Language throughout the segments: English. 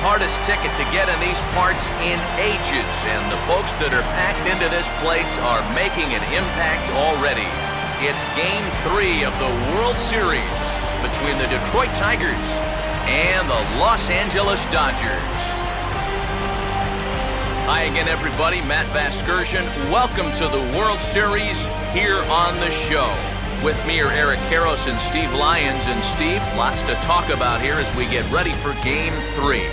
hardest ticket to get in these parts in ages, and the folks that are packed into this place are making an impact already. It's Game 3 of the World Series between the Detroit Tigers and the Los Angeles Dodgers. Hi again, everybody. Matt Vasgersian. Welcome to the World Series here on the show. With me are Eric Karros and Steve Lyons. And Steve, lots to talk about here as we get ready for Game 3.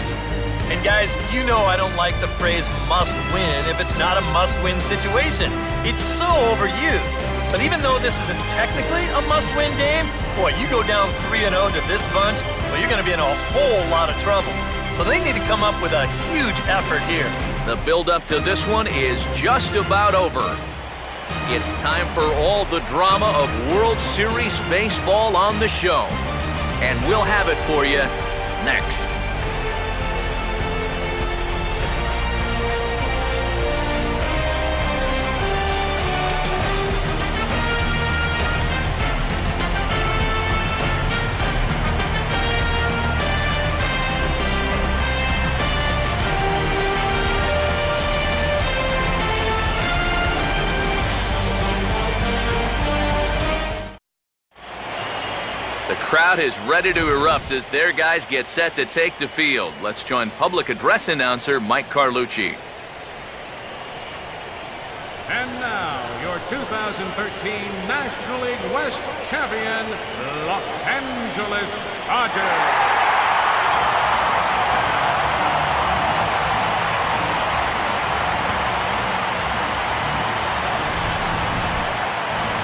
And guys, you know I don't like the phrase must win if it's not a must-win situation. It's so overused. But even though this isn't technically a must-win game, boy, you go down 3-0 to this bunch, well, you're going to be in a whole lot of trouble. So they need to come up with a huge effort here. The build-up to this one is just about over. It's time for all the drama of World Series baseball on the show. And we'll have it for you next. The crowd is ready to erupt as their guys get set to take the field. Let's join public address announcer Mike Carlucci. And now, your 2013 National League West champion, Los Angeles Dodgers.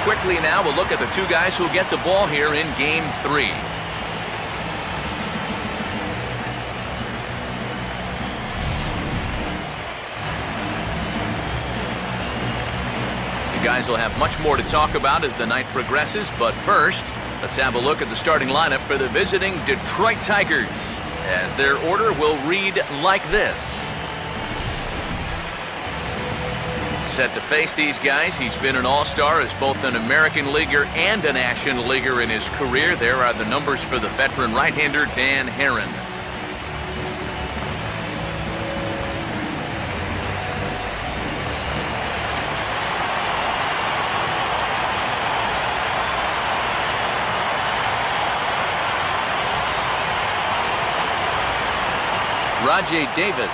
Quickly now, we'll look at the two guys who get the ball here in Game 3. The guys will have much more to talk about as the night progresses, but first, let's have a look at the starting lineup for the visiting Detroit Tigers, as their order will read like this. Set to face these guys, he's been an all-star as both an American leaguer and a National Leaguer in his career. There are the numbers for the veteran right-hander Dan Herron. Rajai Davis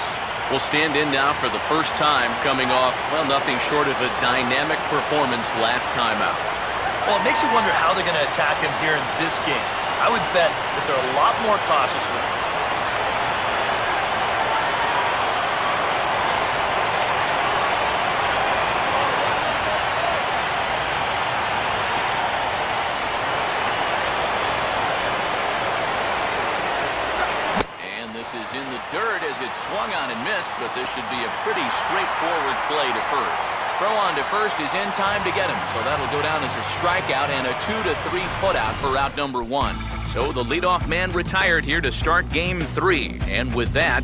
will stand in now for the first time, coming off, well, nothing short of a dynamic performance last time out. Well, it makes you wonder how they're going to attack him here in this game. I would bet that they're a lot more cautious with him. Is in the dirt as it swung on and missed, but this should be a pretty straightforward play to first. Throw on to first is in time to get him, so that'll go down as a strikeout and a 2-3 putout for out number 1. So the leadoff man retired here to start Game 3. And with that,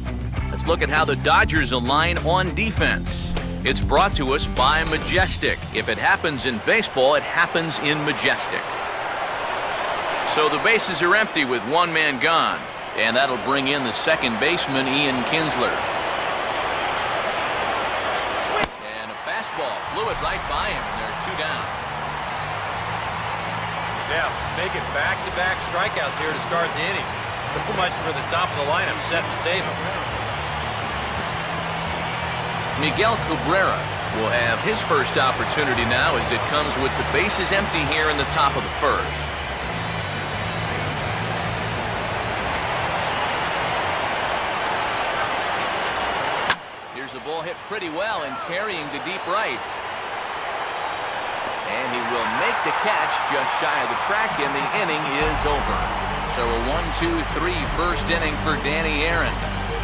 let's look at how the Dodgers align on defense. It's brought to us by Majestic. If it happens in baseball, it happens in Majestic. So the bases are empty with one man gone. And that'll bring in the second baseman, Ian Kinsler. And a fastball blew it right by him, and there are two down. Yeah, making back-to-back strikeouts here to start the inning. So much for the top of the lineup setting the table. Miguel Cabrera will have his first opportunity now as it comes with the bases empty here in the top of the first. The ball hit pretty well and carrying to deep right. And he will make the catch just shy of the track, and the inning is over. So a 1-2-3 first inning for Danny Aaron.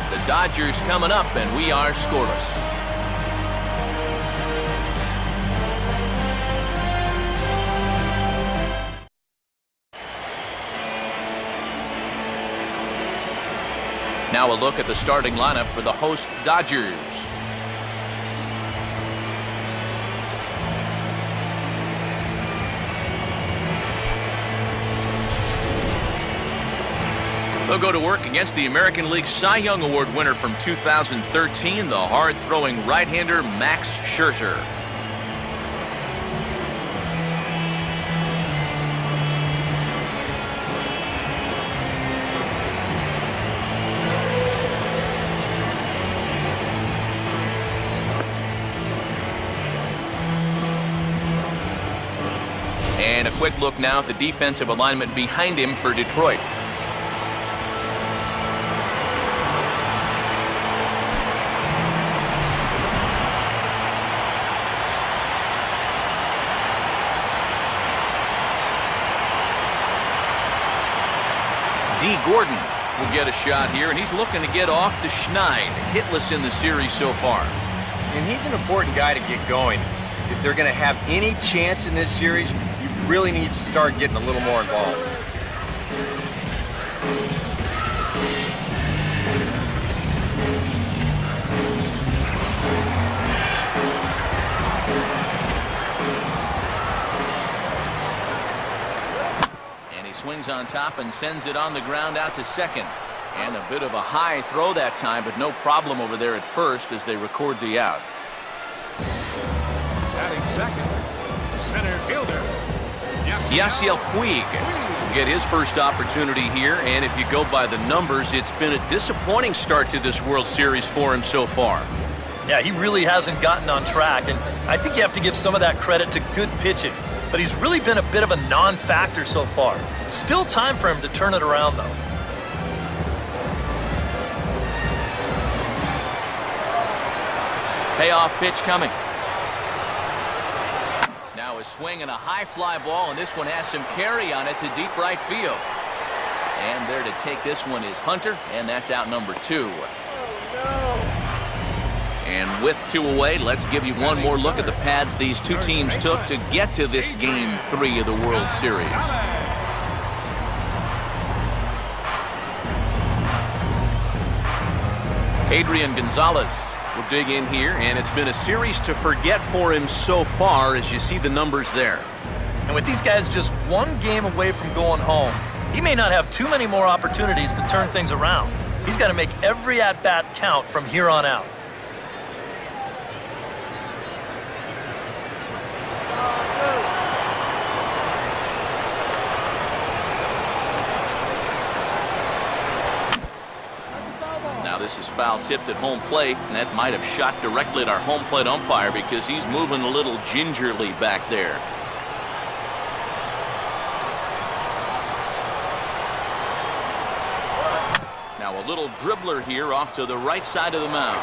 The Dodgers coming up, and we are scoreless. Now a look at the starting lineup for the host Dodgers. They'll go to work against the American League Cy Young Award winner from 2013, the hard-throwing right-hander Max Scherzer. And a quick look now at the defensive alignment behind him for Detroit. D. Gordon will get a shot here, and he's looking to get off the schneid. Hitless in the series so far. And he's an important guy to get going. If they're going to have any chance in this series, you really need to start getting a little more involved. Swings on top and sends it on the ground out to second. And a bit of a high throw that time, but no problem over there at first as they record the out. Batting second, center fielder, Yasiel Puig will get his first opportunity here, and if you go by the numbers, it's been a disappointing start to this World Series for him so far. Yeah, he really hasn't gotten on track, and I think you have to give some of that credit to good pitching. But he's really been a bit of a non-factor so far. Still time for him to turn it around, though. Payoff pitch coming. Now a swing and a high fly ball, and this one has some carry on it to deep right field. And there to take this one is Hunter, and that's out number 2. And with 2 away, let's give you one more look at the paths these two teams took to get to this Game 3 of the World Series. Adrian Gonzalez will dig in here, and it's been a series to forget for him so far as you see the numbers there. And with these guys just one game away from going home, he may not have too many more opportunities to turn things around. He's got to make every at-bat count from here on out. This is foul tipped at home plate, and that might have shot directly at our home plate umpire because he's moving a little gingerly back there. Now a little dribbler here off to the right side of the mound.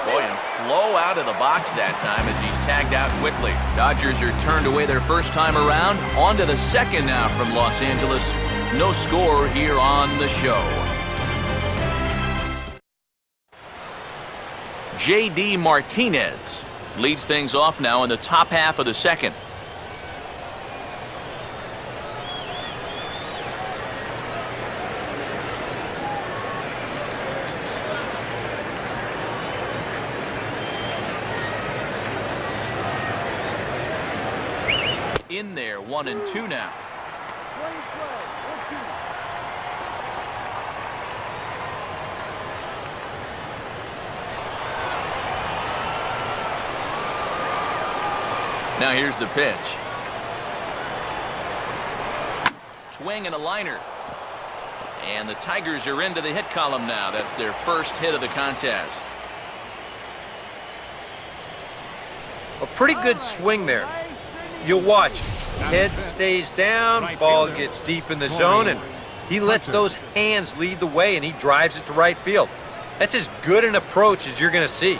Boy, and slow out of the box that time as he's tagged out quickly. Dodgers are turned away their first time around. On to the second now from Los Angeles. No score here on the show. J.D. Martinez leads things off now in the top half of the second. In there, 1-2 now. Now here's the pitch. Swing and a liner. And the Tigers are into the hit column now. That's their first hit of the contest. A pretty good swing there. You'll watch. Head stays down, ball gets deep in the zone, and he lets those hands lead the way, and he drives it to right field. That's as good an approach as you're going to see.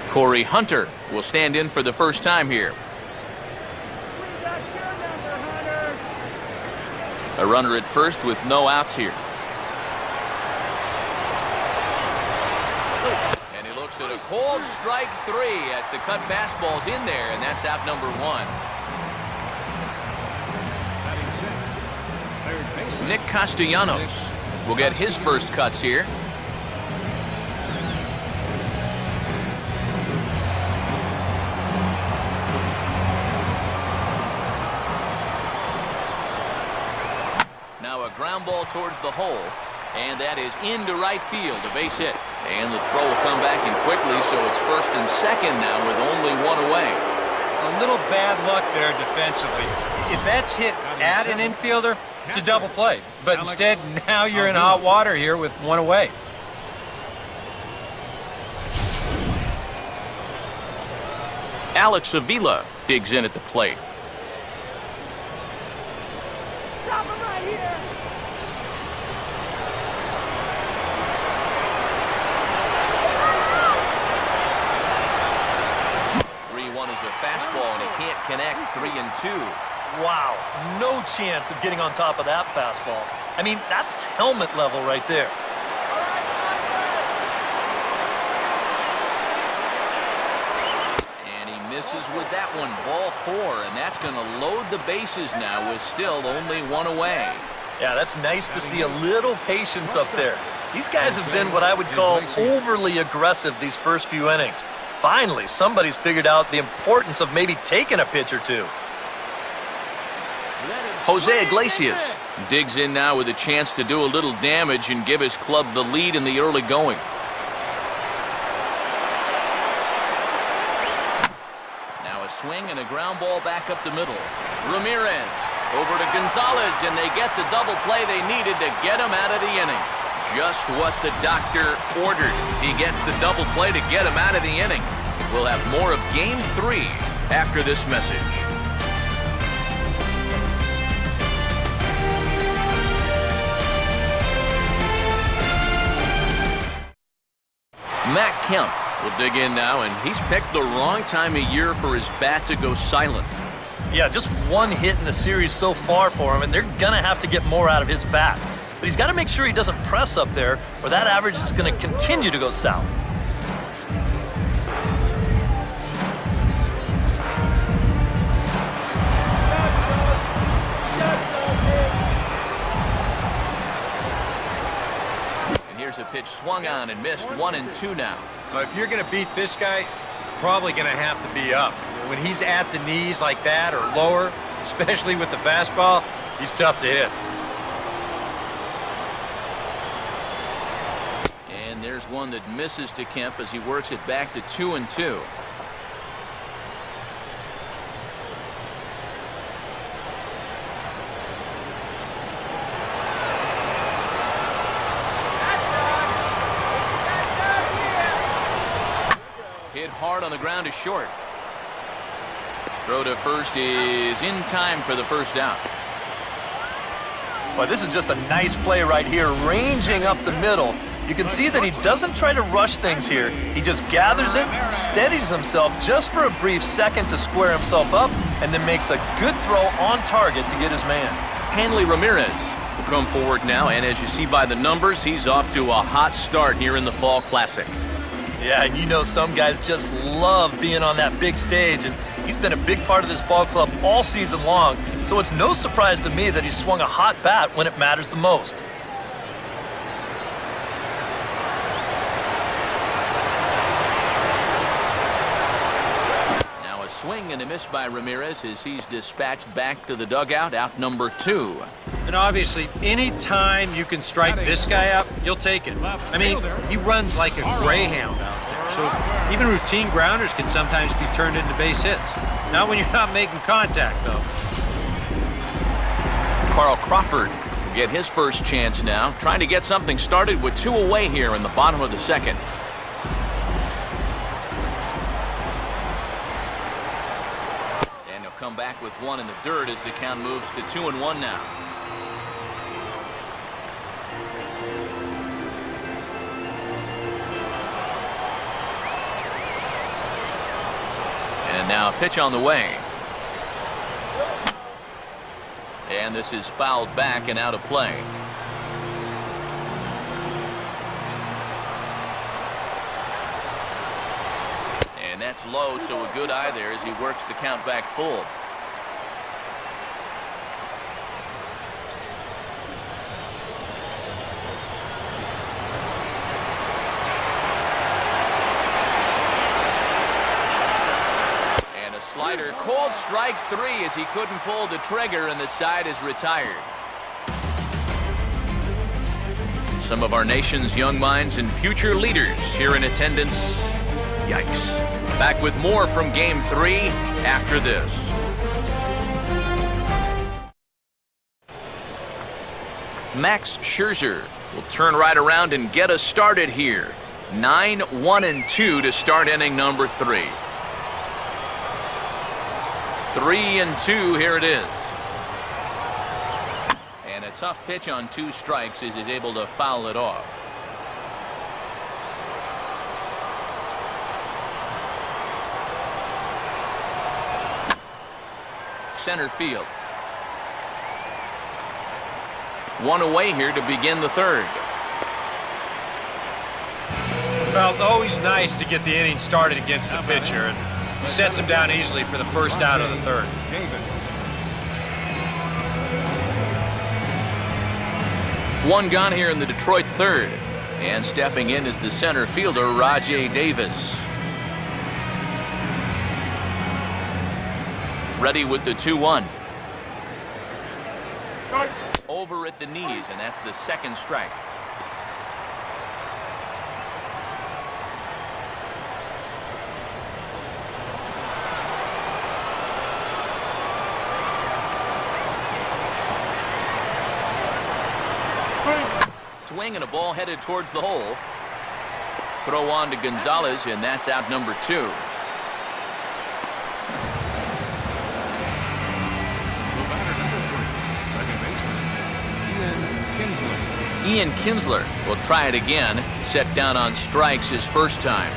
Corey Hunter will stand in for the first time here. A runner at first with no outs here. And he looks at a cold strike 3 as the cut fastball's in there, and that's out number 1. Nick Castellanos will get his first cuts here. a ground ball towards the hole, and that is into right field, a base hit. And the throw will come back in quickly, so it's first and second now with only one away. A little bad luck there defensively. If that's hit at an infielder, it's a double play. But instead, now you're in hot water here with one away. Alex Avila digs in at the plate. Stop him right here. 3-1 is a fastball, and he can't connect. 3-2. Wow, no chance of getting on top of that fastball. I mean, that's helmet level right there. And he misses with that one. Ball 4, and that's going to load the bases now with still only one away. Yeah, that's nice to see a little patience up there. These guys have been what I would call overly aggressive these first few innings. Finally, somebody's figured out the importance of maybe taking a pitch or two. Jose Iglesias digs in now with a chance to do a little damage and give his club the lead in the early going. Now a swing and a ground ball back up the middle. Ramirez over to Gonzalez, and they get the double play they needed to get him out of the inning. Just what the doctor ordered. He gets the double play to get him out of the inning. We'll have more of Game 3 after this message. Matt Kemp will dig in now, and he's picked the wrong time of year for his bat to go silent. Yeah, just one hit in the series so far for him, and they're going to have to get more out of his bat. But he's got to make sure he doesn't press up there, or that average is going to continue to go south. And here's a pitch swung on and missed. 1-2 now. Now, if you're going to beat this guy, it's probably going to have to be up. When he's at the knees like that or lower, especially with the fastball, he's tough to hit. And there's one that misses to Kemp as he works it back to 2-2. Hit hard on the ground is short. Throw to first is in time for the first down. Boy, this is just a nice play right here, ranging up the middle. You can see that he doesn't try to rush things here. He just gathers it, steadies himself just for a brief second to square himself up, and then makes a good throw on target to get his man. Hanley Ramirez will come forward now, and as you see by the numbers, he's off to a hot start here in the Fall Classic. Yeah, and you know some guys just love being on that big stage, and he's been a big part of this ball club all season long, so it's no surprise to me that he swung a hot bat when it matters the most. Now a swing and a miss by Ramirez as he's dispatched back to the dugout, out number 2. And obviously, any time you can strike this guy up, you'll take it. I mean, he runs like a greyhound out there. So even routine grounders can sometimes be turned into base hits. Not when you're not making contact, though. Carl Crawford will get his first chance now, trying to get something started with 2 away here in the bottom of the second. And he'll come back with 1 in the dirt as the count moves to 2-1 now. And now a pitch on the way. And this is fouled back and out of play. And that's low, so a good eye there as he works the count back full. Slider, called strike 3 as he couldn't pull the trigger, and the side is retired. Some of our nation's young minds and future leaders here in attendance. Yikes. Back with more from Game 3 after this. Max Scherzer will turn right around and get us started here. 9-1-2 to start inning number 3. 3-2, here it is. And a tough pitch on 2 strikes as he's able to foul it off. Center field. 1 away here to begin the 3rd. Well, always nice to get the inning started against the pitcher, and he sets him down easily for the first out of the 3rd. One gone here in the Detroit 3rd. And stepping in is the center fielder, Rajai Davis. Ready with the 2-1. Over at the knees, and that's the 2nd strike. Swing and a ball headed towards the hole. Throw on to Gonzalez, and that's out number 2. Ian Kinsler will try it again. Set down on strikes his first time.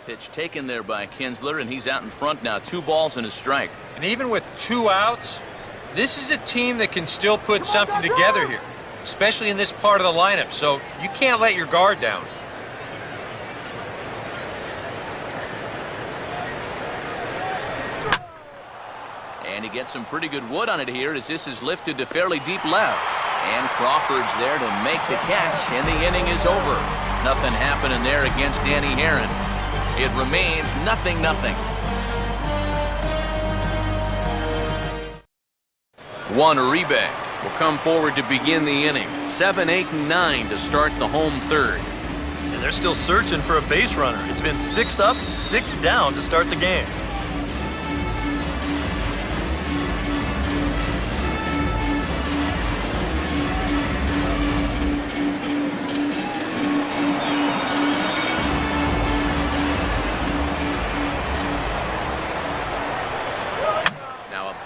Pitch taken there by Kinsler, and he's out in front now. 2 balls and a strike. And even with 2 outs, this is a team that can still put something together here, especially in this part of the lineup, so you can't let your guard down. And he gets some pretty good wood on it here as this is lifted to fairly deep left. And Crawford's there to make the catch, and the inning is over. Nothing happening there against Danny Herron. It remains 0-0. 1 Uribe will come forward to begin the inning. 7, 8, and 9 to start the home 3rd. And they're still searching for a base runner. It's been 6 up, 6 down to start the game.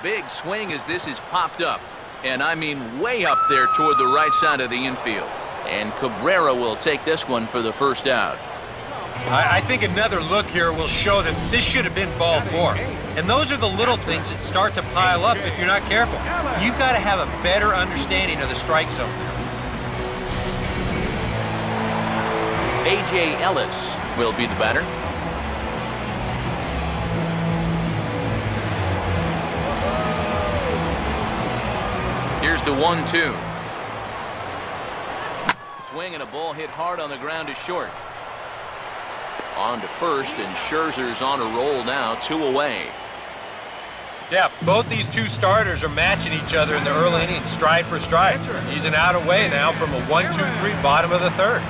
Big swing as this is popped up, and I mean way up there toward the right side of the infield. And Cabrera will take this one for the first out. I think another look here will show that this should have been ball 4. And those are the little things that start to pile up if you're not careful. You've got to have a better understanding of the strike zone. A.J. Ellis will be the batter. Here's the 1-2. Swing and a ball hit hard on the ground to short. On to first, and Scherzer's on a roll now, 2 away. Yeah, both these 2 starters are matching each other in the early innings, stride for stride. He's an out away now from a 1-2-3 bottom of the 3rd.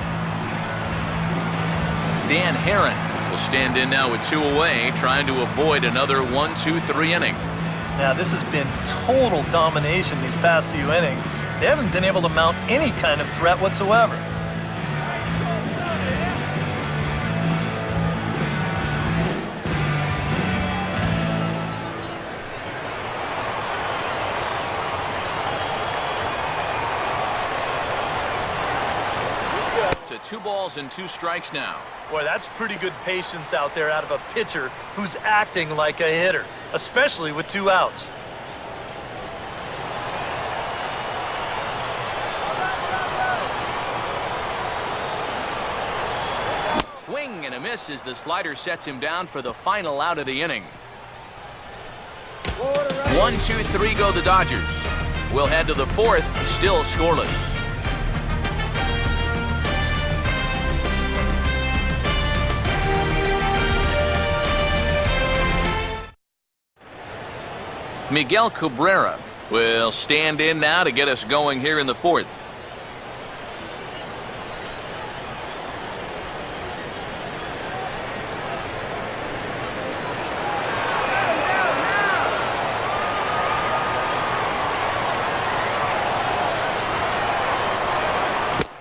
Dan Herron will stand in now with 2 away, trying to avoid another 1-2-3 inning. Now, this has been total domination these past few innings. They haven't been able to mount any kind of threat whatsoever. To 2 balls and 2 strikes now. Boy, that's pretty good patience out there out of a pitcher who's acting like a hitter, especially with 2 outs. Swing and a miss as the slider sets him down for the final out of the inning. 1-2-3 go the Dodgers. We'll head to the 4th, still scoreless. Miguel Cabrera will stand in now to get us going here in the fourth.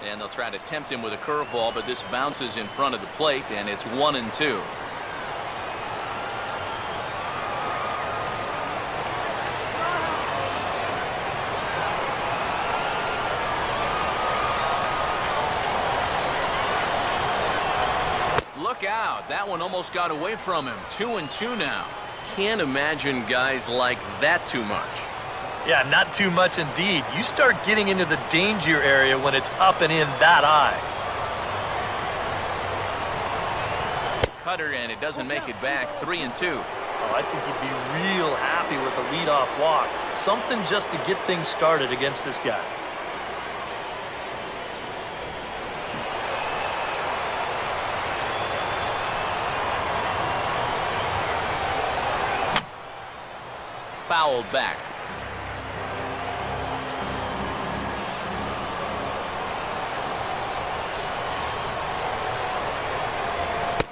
And they'll try to tempt him with a curveball, but this bounces in front of the plate, and it's 1-2. Look out. That one almost got away from him. 2-2 now. Can't imagine guys like that too much. Yeah, not too much indeed. You start getting into the danger area when it's up and in that eye. Cutter, and it doesn't make it back. 3-2. Oh, I think you'd be real happy with a leadoff walk. Something just to get things started against this guy. Fouled back.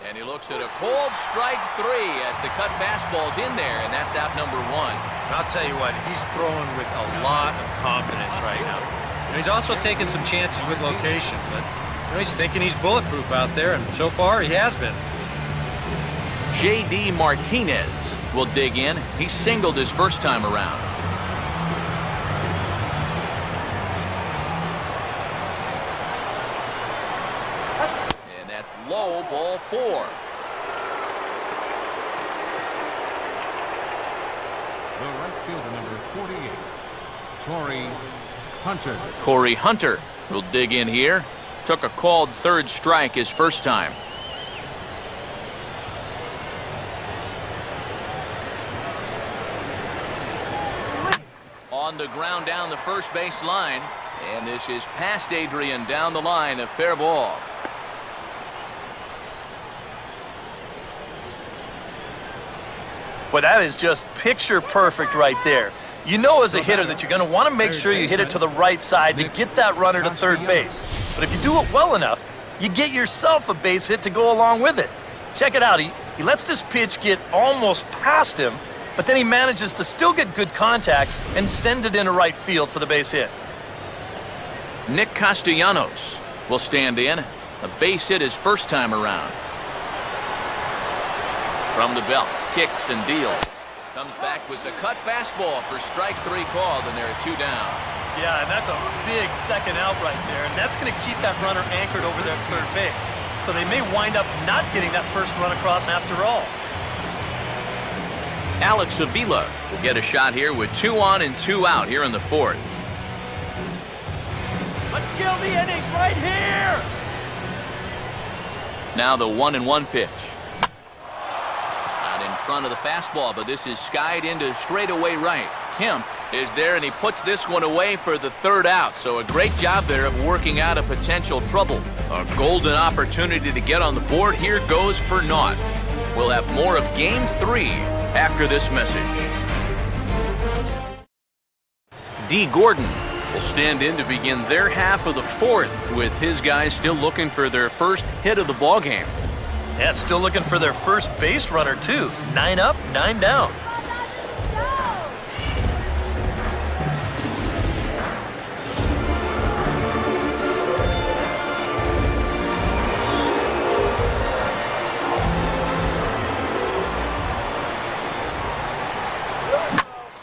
And he looks at a cold strike 3 as the cut fastball's in there, and that's out number 1. I'll tell you what, he's throwing with a lot of confidence right now. And he's also taking some chances with location, but he's thinking he's bulletproof out there, and so far he has been. J.D. Martinez will dig in. He singled his first time around. And that's low, ball 4. The right fielder, number 48, Torrey Hunter. Corey Hunter will dig in here. Took a called third strike his first time. On the ground down the first base line, and this is past Adrian down the line, a fair ball. But that is just picture perfect right there. You know as a hitter that you're going to want to make sure you hit it to the right side to get that runner to third base. But if you do it well enough, you get yourself a base hit to go along with it. Check it out. He lets this pitch get almost past him, but then he manages to still get good contact and send it into right field for the base hit. Nick Castellanos will stand in. A base hit his first time around. From the belt, kicks and deals. Comes back with the cut fastball for strike 3 called, and they're at 2 down. Yeah, and that's a big second out right there, and that's going to keep that runner anchored over there at third base. So they may wind up not getting that first run across after all. Alex Avila will get a shot here with 2 on and 2 out here in the fourth. Let's kill the inning right here! Now the 1-1 pitch. Out in front of the fastball, but this is skied into straightaway right. Kemp is there, and he puts this one away for the third out. So a great job there of working out a potential trouble. A golden opportunity to get on the board. Here goes for naught. We'll have more of Game 3 after this message. D. Gordon will stand in to begin their half of the fourth, with his guys still looking for their first hit of the ballgame. Yeah, it's still looking for their first base runner, too. 9 up, 9 down.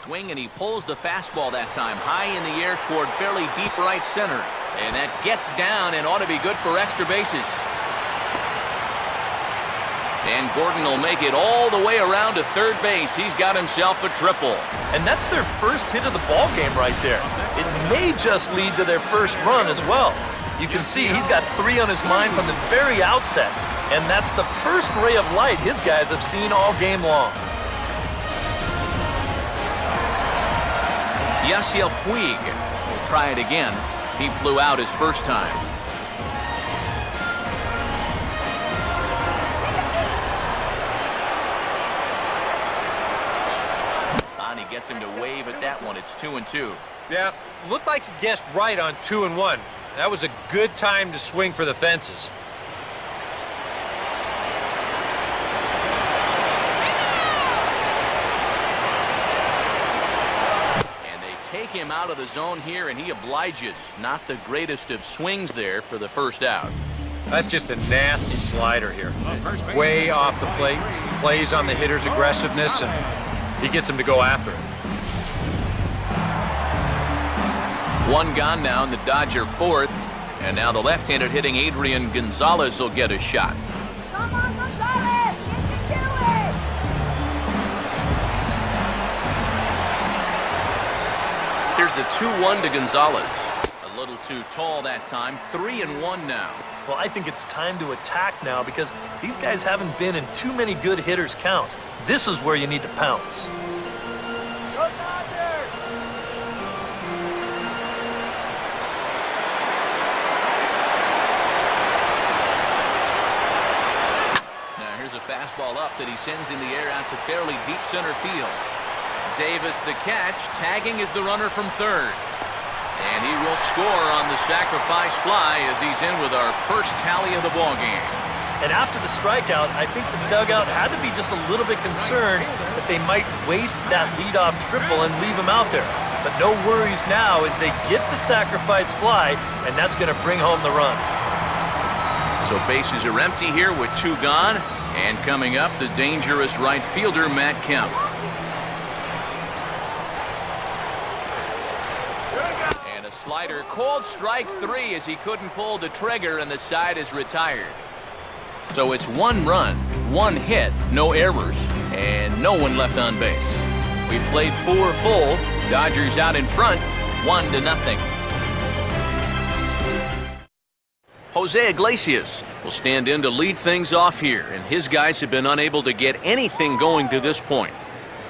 Swing, and he pulls the fastball that time high in the air toward fairly deep right center. And that gets down and ought to be good for extra bases. And Gordon will make it all the way around to third base. He's got himself a triple. And that's their first hit of the ball game right there. It may just lead to their first run as well. You can see he's got 3 on his mind from the very outset. And that's the first ray of light his guys have seen all game long. Yasiel Puig will try it again. He flew out his first time. And he gets gets him to wave at that one. It's 2-2. Yeah, looked like he guessed right on 2-1. That was a good time to swing for the fences. And they take him out of the zone here, and he obliges. Not the greatest of swings there for the first out. That's just a nasty slider here. Way off the plate. Plays on the hitter's aggressiveness, and he gets him to go after it. One gone now in the Dodger fourth. And now the left-handed hitting Adrian Gonzalez will get a shot. Come on, Gonzalez! Get to it! Here's the 2-1 to Gonzalez. A little too tall that time. 3-1 now. Well, I think it's time to attack now because these guys haven't been in too many good hitters' counts. This is where you need to pounce. Go Dodgers! Now here's a fastball up that he sends in the air out to fairly deep center field. Davis the catch. Tagging is the runner from third. And he will score on the sacrifice fly as he's in with our first tally of the ballgame. And after the strikeout, I think the dugout had to be just a little bit concerned that they might waste that leadoff triple and leave him out there. But no worries now as they get the sacrifice fly, and that's going to bring home the run. So bases are empty here with 2 gone. And coming up, the dangerous right fielder, Matt Kemp. And a slider called strike 3 as he couldn't pull the trigger, and the side is retired. So it's 1 run, 1 hit, no errors, and no one left on base. We played 4 full. Dodgers out in front, 1-0. Jose Iglesias will stand in to lead things off here, and his guys have been unable to get anything going to this point.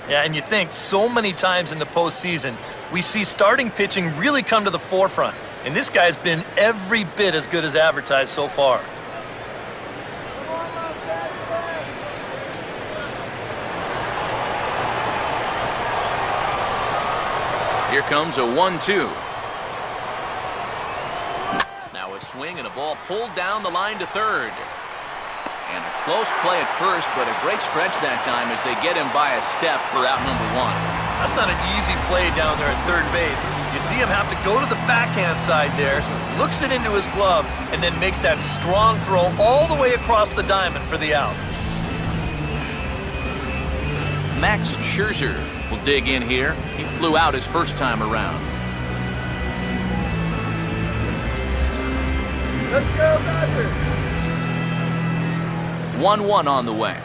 Yeah, and you think so many times in the postseason, we see starting pitching really come to the forefront. And this guy's been every bit as good as advertised so far. Here comes a 1-2. Now a swing and a ball pulled down the line to third. And a close play at first, but a great stretch that time as they get him by a step for out number 1. That's not an easy play down there at third base. You see him have to go to the backhand side there, looks it into his glove, and then makes that strong throw all the way across the diamond for the out. Max Scherzer will dig in here. He flew out his first time around. Let's go Dodgers! 1-1 on the way.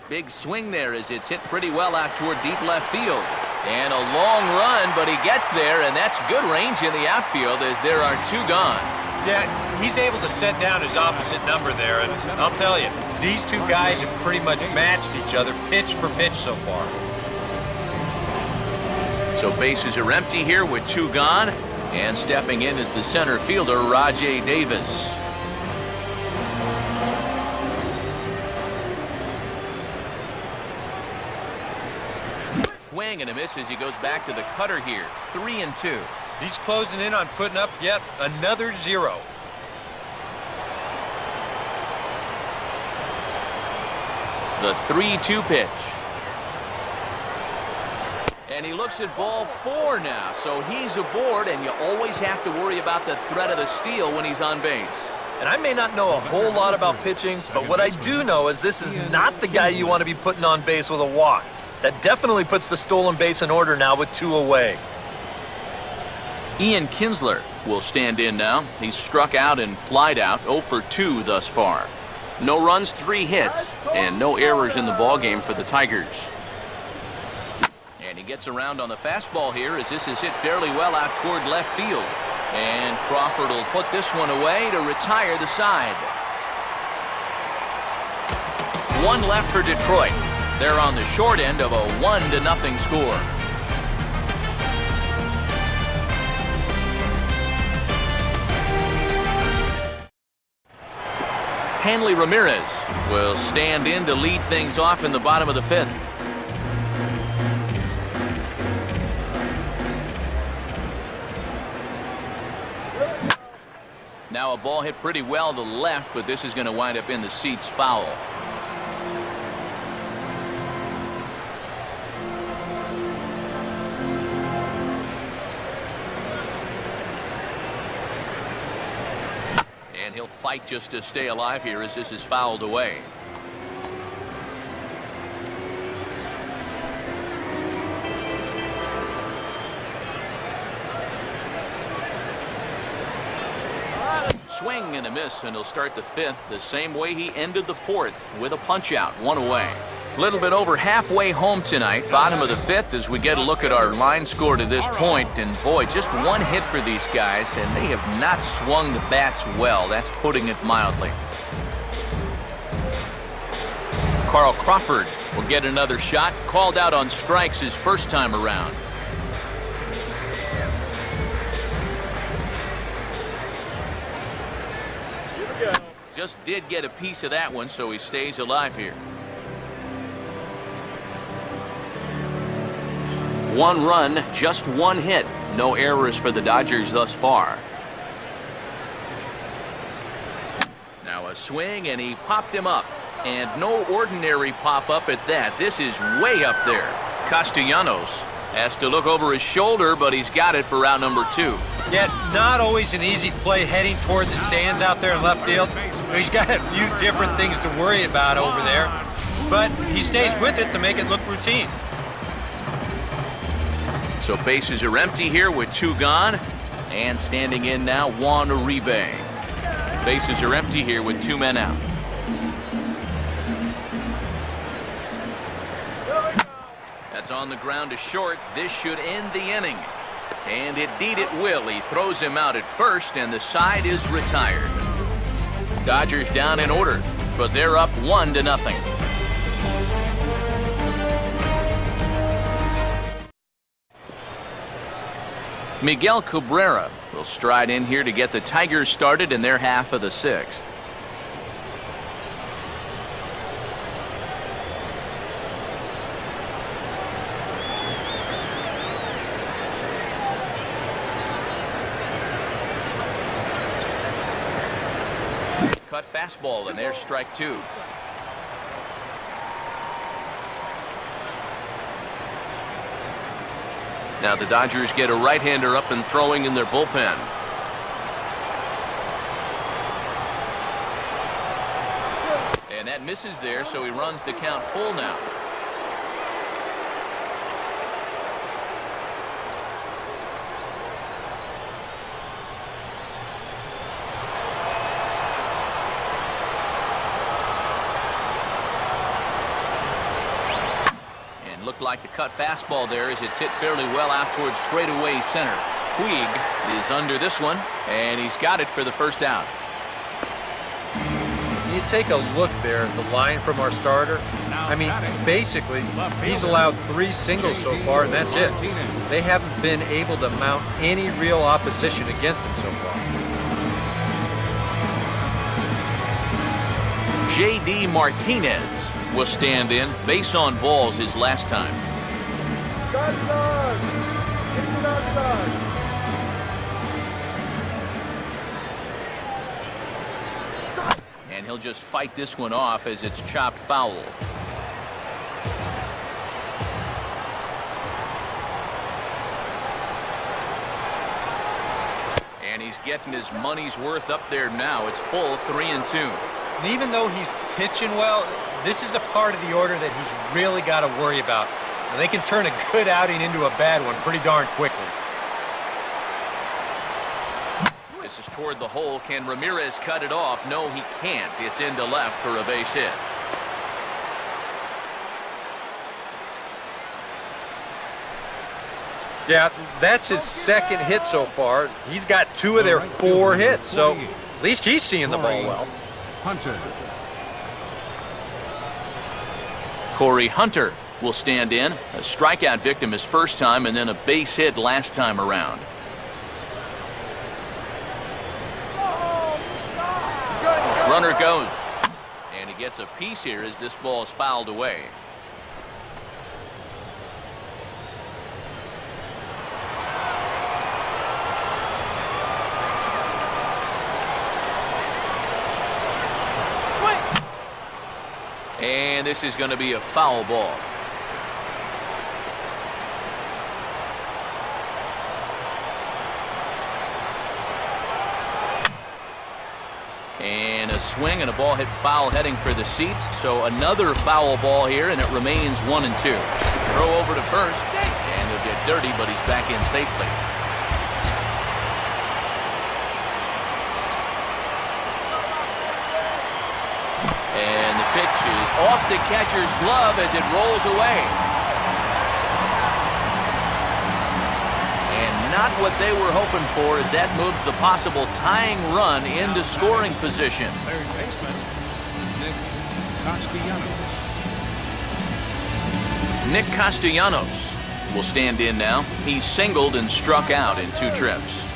Big swing there as it's hit pretty well out toward deep left field. And a long run, but he gets there, and that's good range in the outfield as there are 2 gone. Yeah, he's able to set down his opposite number there, and I'll tell you, these 2 guys have pretty much matched each other pitch for pitch so far. So bases are empty here with 2 gone, and stepping in is the center fielder, Rajai Davis. Swing and a miss as he goes back to the cutter here. 3-2. He's closing in on putting up yet another 0. The 3-2 pitch. And he looks at ball 4 now, so he's aboard, and you always have to worry about the threat of the steal when he's on base. And I may not know a whole lot about pitching, but what I do know is this is not the guy you want to be putting on base with a walk. That definitely puts the stolen base in order now with 2 away. Ian Kinsler will stand in now. He's struck out and flied out, 0 for 2 thus far. No runs, 3 hits, and no errors in the ballgame for the Tigers. And he gets around on the fastball here as this is hit fairly well out toward left field. And Crawford will put this one away to retire the side. 1 left for Detroit. They're on the short end of a 1-0 score. Hanley Ramirez will stand in to lead things off in the bottom of the 5th. Now a ball hit pretty well to the left, but this is going to wind up in the seats foul. And he'll fight just to stay alive here as this is fouled away. Swing and a miss, and he'll start the fifth the same way he ended the fourth, with a punch out, one away. A little bit over halfway home tonight, bottom of the fifth, as we get a look at our line score to this point. And boy, just one hit for these guys, and they have not swung the bats well. That's putting it mildly. Carl Crawford will get another shot, called out on strikes his first time around. Just did get a piece of that one, so he stays alive here. One run, just one hit. No errors for the Dodgers thus far. Now a swing, and he popped him up. And no ordinary pop-up at that. This is way up there. Castellanos has to look over his shoulder, but he's got it for round number 2. Yet not always an easy play heading toward the stands out there in left field. He's got a few different things to worry about over there, but he stays with it to make it look routine. So bases are empty here with 2 gone, and standing in now, Juan Uribe. Bases are empty here with 2 men out. That's on the ground to short. This should end the inning. And indeed it will. He throws him out at first, and the side is retired. Dodgers down in order, but they're up 1-0. Miguel Cabrera will stride in here to get the Tigers started in their half of the 6th. Cut fastball, and there's strike 2. Now the Dodgers get a right-hander up and throwing in their bullpen. And that misses there, so he runs the count full now. Looked like the cut fastball there as it's hit fairly well out towards straightaway center. Puig is under this one, and he's got it for the first out. You take a look there at the line from our starter. I mean, basically, he's allowed 3 singles so far, and that's it. They haven't been able to mount any real opposition against him so far. J.D. Martinez will stand in. Base on balls his last time. And he'll just fight this one off as it's chopped foul. And he's getting his money's worth up there now. It's full 3-2. And even though he's pitching well, this is a part of the order that he's really got to worry about. And they can turn a good outing into a bad one pretty darn quickly. This is toward the hole. Can Ramirez cut it off? No, he can't. It's into left for a base hit. Yeah, that's his second hit so far. He's got 2 of their 4 hits, so at least he's seeing the ball well. Hunter. Torrey Hunter will stand in. A strikeout victim his first time, and then a base hit last time around. Runner goes. And he gets a piece here as this ball is fouled away. And this is going to be a foul ball. And a swing and a ball hit foul heading for the seats. So another foul ball here, and it remains 1-2. Throw over to first, and he'll get dirty, but he's back in safely. And the pitch is off the catcher's glove as it rolls away. Not what they were hoping for, as that moves the possible tying run into scoring position. Third baseman, Nick Castellanos. Nick Castellanos will stand in now. He's singled and struck out in 2 trips.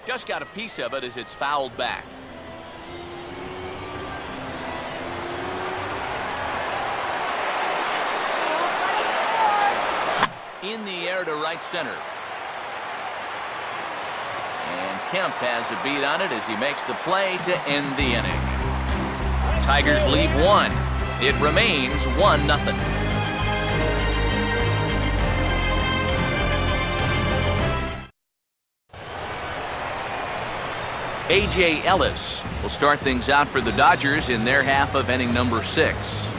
Just got a piece of it as it's fouled back. In the air to right center. And Kemp has a beat on it as he makes the play to end the inning. Tigers leave 1. It remains 1-0. A.J. Ellis will start things out for the Dodgers in their half of inning number 6.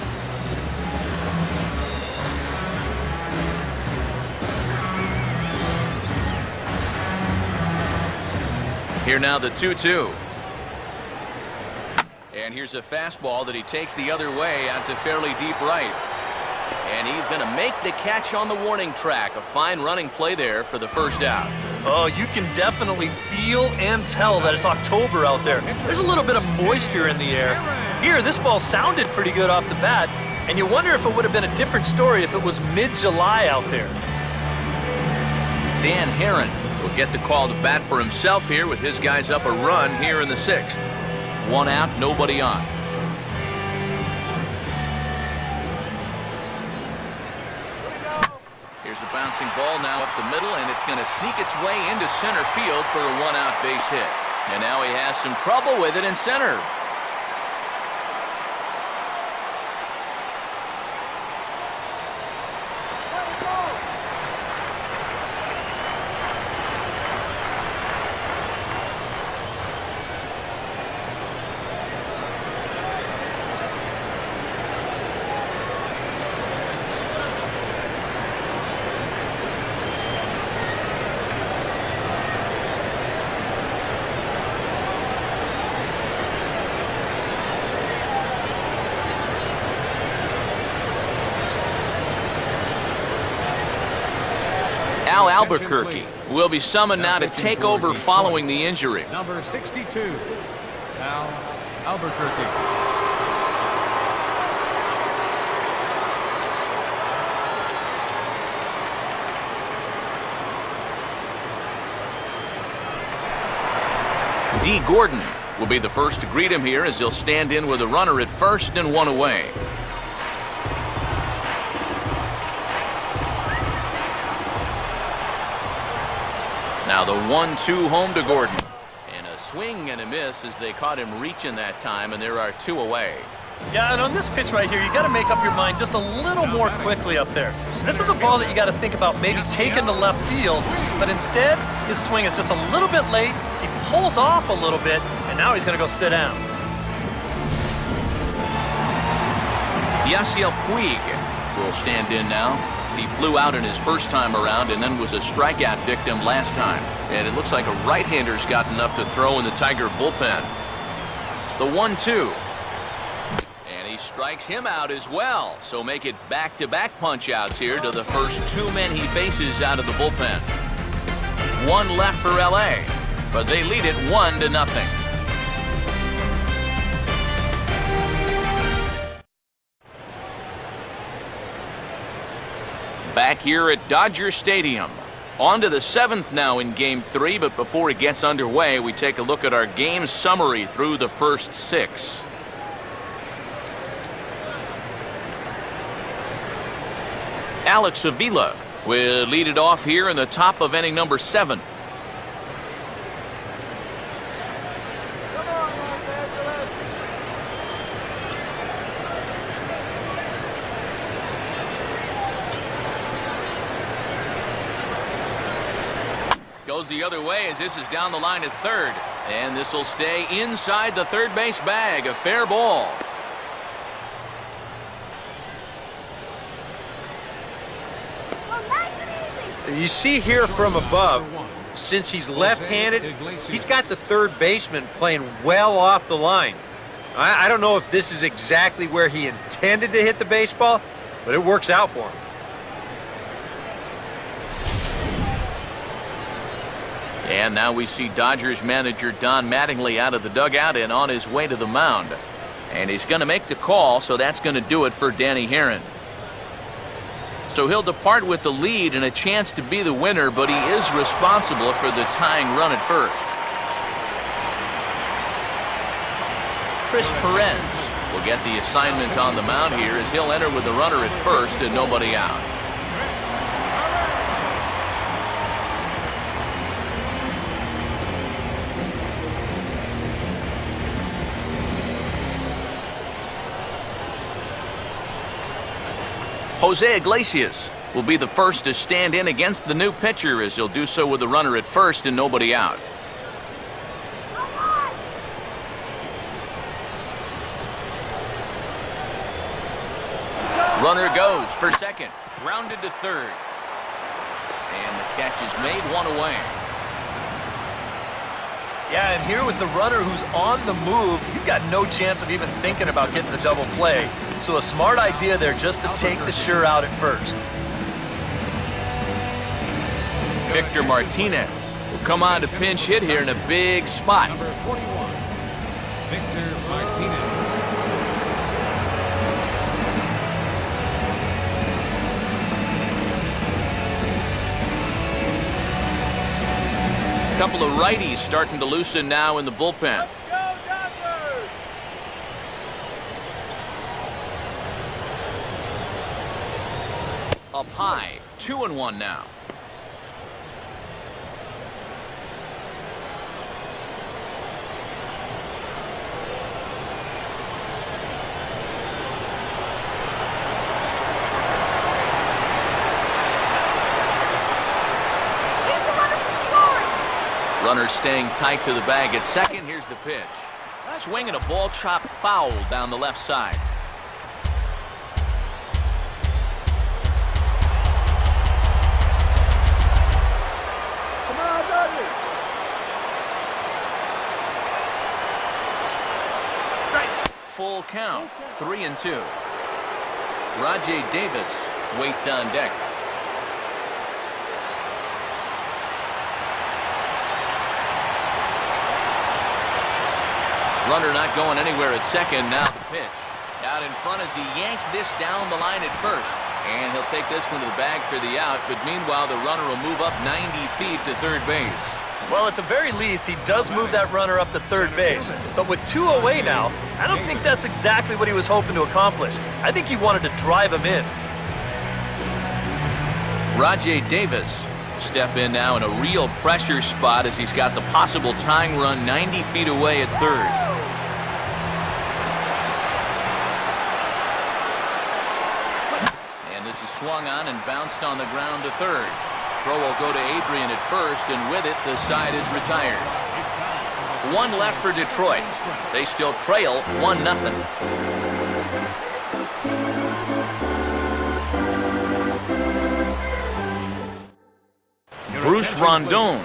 Here now the 2-2. And here's a fastball that he takes the other way out to fairly deep right. And he's going to make the catch on the warning track. A fine running play there for the first out. Oh, you can definitely feel and tell that it's October out there. There's a little bit of moisture in the air. Here, this ball sounded pretty good off the bat, and you wonder if it would have been a different story if it was mid-July out there. Dan Herron will get the call to bat for himself here with his guys up a run here in the 6th. 1 out, nobody on. Here's a bouncing ball now up the middle, and it's going to sneak its way into center field for a 1-out base hit. And now he has some trouble with it in center. Al Albuquerque will be summoned now to take over following the injury. Number 62, Al Albuquerque. D. Gordon will be the first to greet him here as he'll stand in with a runner at first and 1 away. Now the 1-2 home to Gordon. And a swing and a miss as they caught him reaching that time, and there are 2 away. Yeah, and on this pitch right here, you got to make up your mind just a little more quickly up there. This is a ball that you got to think about maybe taking to left field, but instead, his swing is just a little bit late. He pulls off a little bit, and now he's going to go sit down. Yasiel Puig will stand in now. He flew out in his first time around and then was a strikeout victim last time. And it looks like a right-hander's got enough to throw in the Tiger bullpen. The 1-2. And he strikes him out as well. So make it back-to-back punch-outs here to the first 2 men he faces out of the bullpen. 1 left for L.A., but they lead it 1-0. Back here at Dodger Stadium. On to the 7th now in Game 3, but before it gets underway, we take a look at our game summary through the first 6. Alex Avila We'll lead it off here in the top of inning number 7. Come on, Los Angeles. Goes the other way as this is down the line at third. And this will stay inside the third base bag. A fair ball. You see here from above, since he's left-handed, he's got the third baseman playing well off the line. I don't know if this is exactly where he intended to hit the baseball, but it works out for him. And now we see Dodgers manager Don Mattingly out of the dugout and on his way to the mound. And he's going to make the call, so that's going to do it for Danny Herron. So he'll depart with the lead and a chance to be the winner, but he is responsible for the tying run at first. Chris Perez will get the assignment on the mound here as he'll enter with the runner at first and nobody out. Jose Iglesias will be the first to stand in against the new pitcher as he'll do so with the runner at first and nobody out. Runner goes for second, grounded to third. And the catch is made, one away. Yeah, and here with the runner who's on the move, you've got no chance of even thinking about getting the double play. So a smart idea there just to take the sure out at first. Victor Martinez will come on to pinch hit here in a big spot. Number 41, Victor Martinez. A couple of righties starting to loosen now in the bullpen. Let's go, Dodgers. Up high, 2-1 now. Runner staying tight to the bag at second. Here's the pitch. Swing and a ball chopped foul down the left side. Come on, Dodgers. Full count, 3-2. Rajay Davis waits on deck. Runner not going anywhere at second. Now the pitch. Out in front as he yanks this down the line at first. And he'll take this one to the bag for the out. But meanwhile, the runner will move up 90 feet to third base. Well, at the very least, he does move that runner up to third base. But with 2 away now, I don't think that's exactly what he was hoping to accomplish. I think he wanted to drive him in. Rajay Davis will step in now in a real pressure spot as he's got the possible tying run 90 feet away at third. And this is swung on and bounced on the ground to third. Throw will go to Adrian at first, and with it, the side is retired. 1 left for Detroit. They still trail 1-0. Bruce Rondon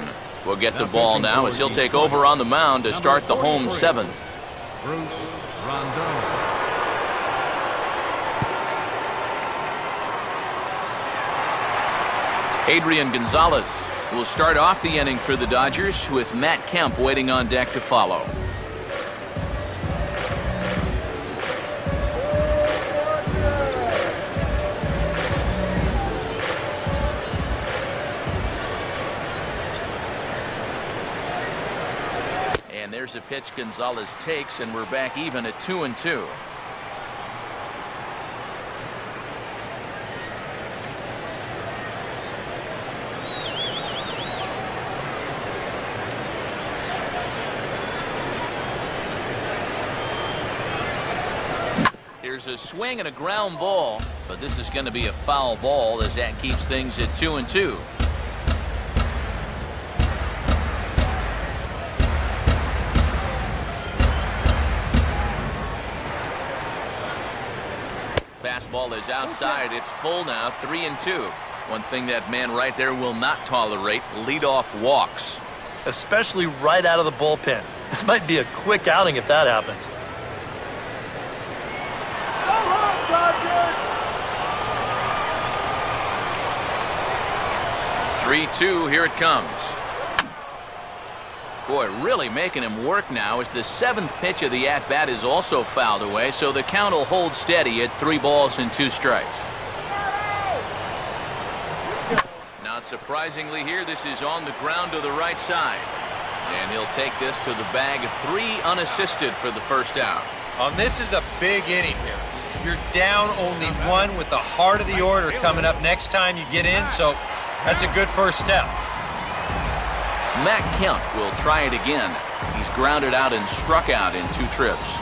will get the ball now as he'll take over on the mound to start the home 7th. Bruce Rondon. Adrian Gonzalez will start off the inning for the Dodgers with Matt Kemp waiting on deck to follow. And there's a pitch Gonzalez takes, and we're back even at 2-2. Here's a swing and a ground ball, but this is going to be a foul ball as that keeps things at 2-2. Fastball is outside. It's full now, 3-2. One thing that man right there will not tolerate, leadoff walks. Especially right out of the bullpen. This might be a quick outing if that happens. Go home, Dodgers! 3-2, here it comes. Boy, really making him work now as the 7th pitch of the at-bat is also fouled away, so the count will hold steady at 3 balls and 2 strikes. Not surprisingly here, this is on the ground to the right side. And he'll take this to the bag of 3 unassisted for the first out. This is a big inning here. You're down only 1 with the heart of the order coming up next time you get in, so that's a good first step. Matt Kemp will try it again. He's grounded out and struck out in 2 trips.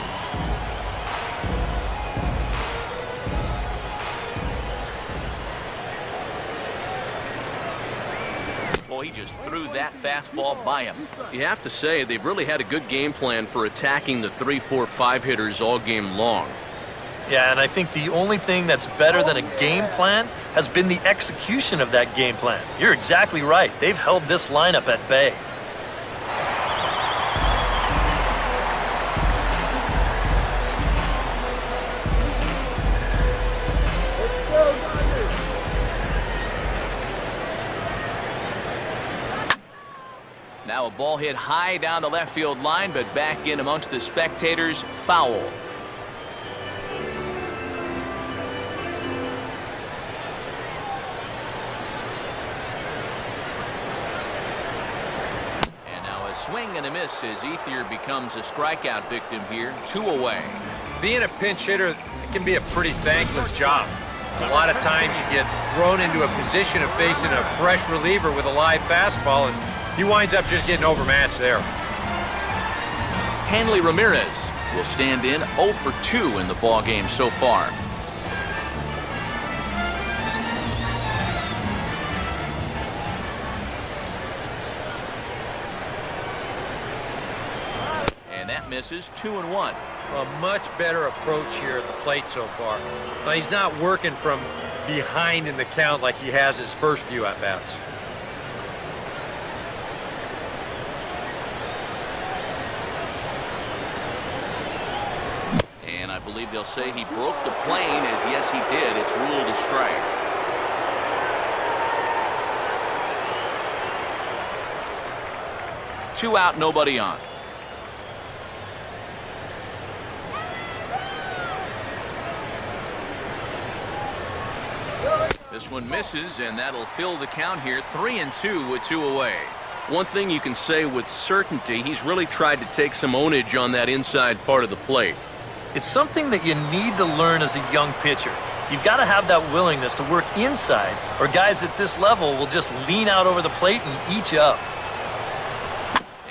Well, he just threw that fastball by him. You have to say they've really had a good game plan for attacking the 3, 4, 5 hitters all game long. Yeah, and I think the only thing that's better than a game plan has been the execution of that game plan. You're exactly right. They've held this lineup at bay. Let's go, Dodgers! Now a ball hit high down the left field line, but back in amongst the spectators, foul. Swing and a miss as Ethier becomes a strikeout victim here. 2 away. Being a pinch hitter, it can be a pretty thankless job. A lot of times you get thrown into a position of facing a fresh reliever with a live fastball, and he winds up just getting overmatched there. Hanley Ramirez will stand in 0 for 2 in the ball game so far. Misses. 2-1. A much better approach here at the plate so far. Now, he's not working from behind in the count like he has his first few at-bats. And I believe they'll say he broke the plane, as yes he did. It's ruled a strike. Two out, nobody on. This one misses, and that'll fill the count here. 3-2 with 2 away. One thing you can say with certainty, he's really tried to take some ownage on that inside part of the plate. It's something that you need to learn as a young pitcher. You've got to have that willingness to work inside, or guys at this level will just lean out over the plate and eat you up.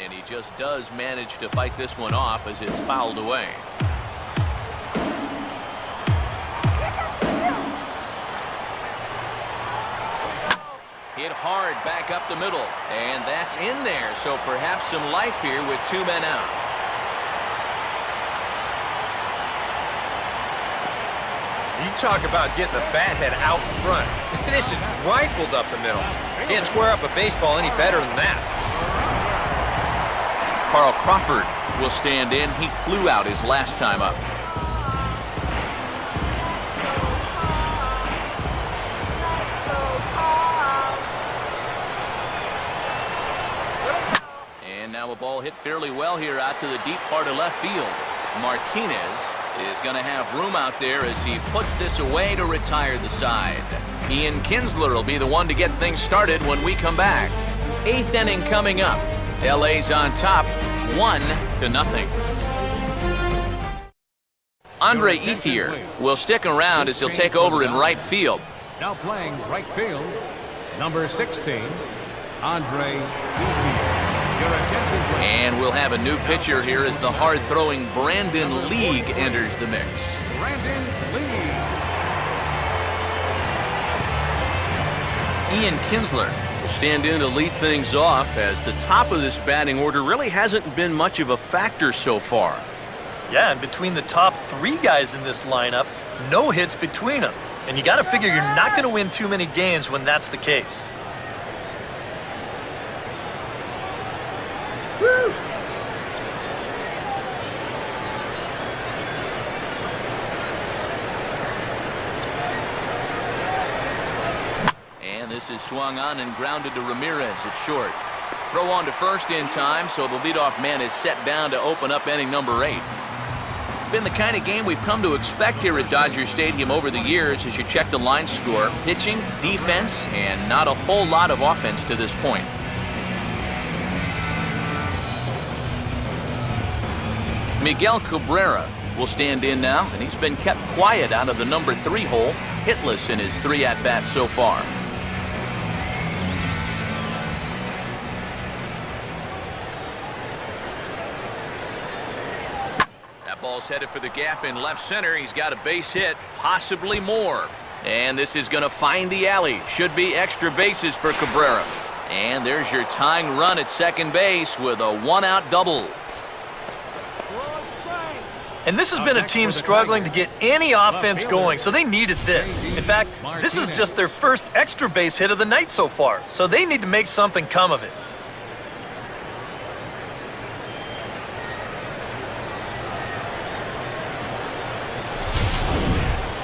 And he just does manage to fight this one off as it's fouled away. Hit hard back up the middle, and that's in there, so perhaps some life here with 2 men out. You talk about getting the bat head out in front. This is rifled up the middle. Can't square up a baseball any better than that. Carl Crawford will stand in. He flew out his last time up. Now a ball hit fairly well here out to the deep part of left field. Martinez is going to have room out there as he puts this away to retire the side. Ian Kinsler will be the one to get things started when we come back. 8th inning coming up. LA's on top, 1-0. Andre Ethier will stick around as he'll take over in right field. Now playing right field, number 16, Andre Ethier. And we'll have a new pitcher here as the hard-throwing Brandon League enters the mix. Brandon Lee. Ian Kinsler will stand in to lead things off, as the top of this batting order really hasn't been much of a factor so far. Yeah, and between the top 3 guys in this lineup, no hits between them. And you got to figure you're not going to win too many games when that's the case. Woo! And this is swung on and grounded to Ramirez at short. Throw on to first in time, so the leadoff man is set down to open up inning number 8. It's been the kind of game we've come to expect here at Dodger Stadium over the years as you check the line score. Pitching, defense, and not a whole lot of offense to this point. Miguel Cabrera will stand in now, and he's been kept quiet out of the number 3 hole, hitless in his 3 at-bats so far. Ball's headed for the gap in left center. He's got a base hit, possibly more. And this is going to find the alley. Should be extra bases for Cabrera. And there's your tying run at second base with a 1-out double. And this has been a team struggling to get any offense going, so they needed this. In fact, this is just their first extra base hit of the night so far, so they need to make something come of it.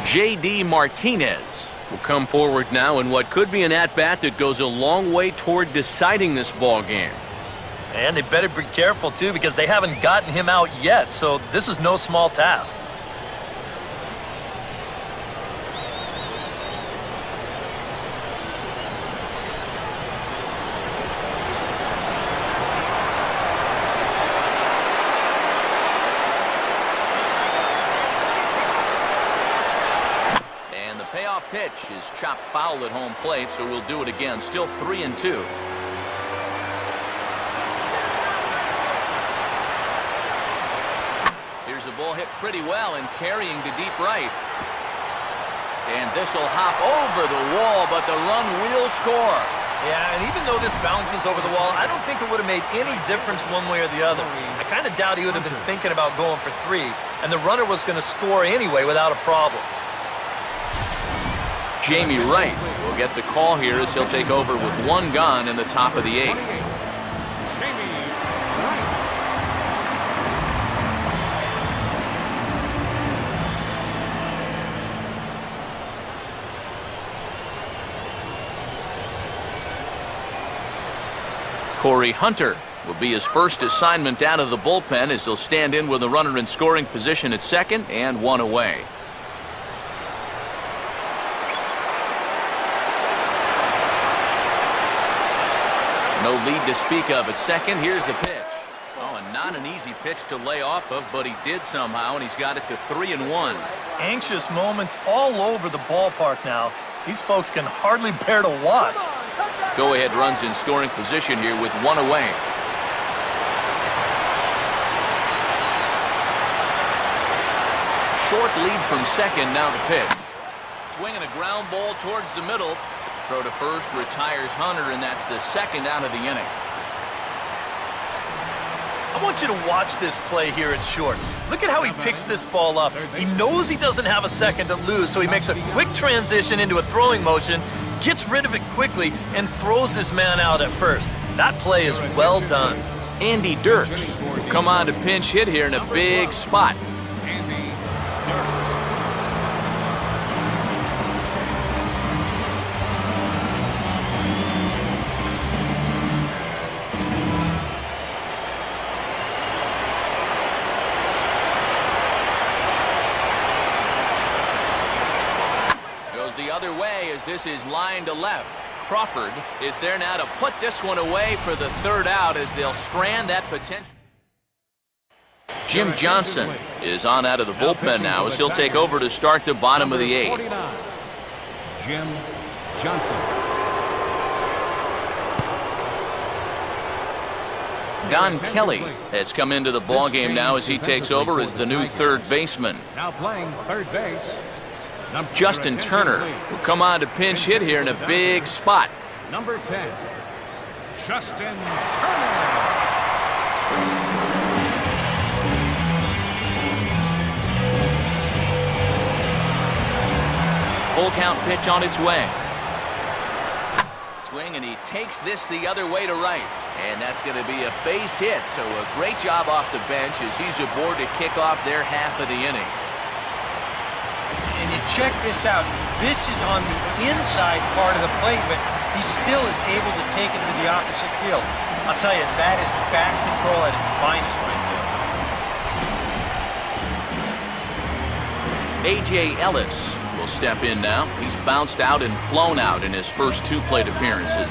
J.D. Martinez will come forward now in what could be an at-bat that goes a long way toward deciding this ball game. And they better be careful, too, because they haven't gotten him out yet, so this is no small task. Payoff pitch is chopped foul at home plate, so we'll do it again. Still 3-2. Here's a ball hit pretty well and carrying to deep right. And this will hop over the wall, but the run will score. Yeah, and even though this bounces over the wall, I don't think it would have made any difference one way or the other. I kind of doubt he would have been thinking about going for 3, and the runner was going to score anyway without a problem. Jamie Wright will get the call here as he'll take over with 1 gone in the top of the 8th. Jamie Wright. Corey Hunter will be his first assignment out of the bullpen as he'll stand in with a runner in scoring position at second and 1 away. No lead to speak of at second. Here's the pitch. Oh, and not an easy pitch to lay off of, but he did somehow, and he's got it to 3-1. Anxious moments all over the ballpark now. These folks can hardly bear to watch. Go-ahead runs in scoring position here with 1 away. Short lead from second, now the pitch. Swinging a ground ball towards the middle. Throw to first retires Hunter, and that's the 2nd out of the inning. I want you to watch this play here at short. Look at how he picks this ball up. He knows he doesn't have a second to lose, so he makes a quick transition into a throwing motion, gets rid of it quickly, and throws his man out at first. That play is well done. Andy Dirks will come on to pinch hit here in a big spot. The other way as this is line to left. Crawford is there now to put this one away for the 3rd out as they'll strand that potential. Jim Johnson is on out of the bullpen now as he'll take over to start the bottom of the 8th. Jim Johnson. Don Kelly has come into the ball game now as he takes over as the new third baseman. Now playing third base. Justin Turner will come on to pinch hit here in a big spot. Number 10, Justin Turner. Full count pitch on its way. Swing, and he takes this the other way to right. And that's going to be a base hit. So a great job off the bench as he's aboard to kick off their half of the inning. And you check this out. This is on the inside part of the plate, but he still is able to take it to the opposite field. I'll tell you, that is bat control at its finest right there. A.J. Ellis will step in now. He's bounced out and flown out in his first two plate appearances.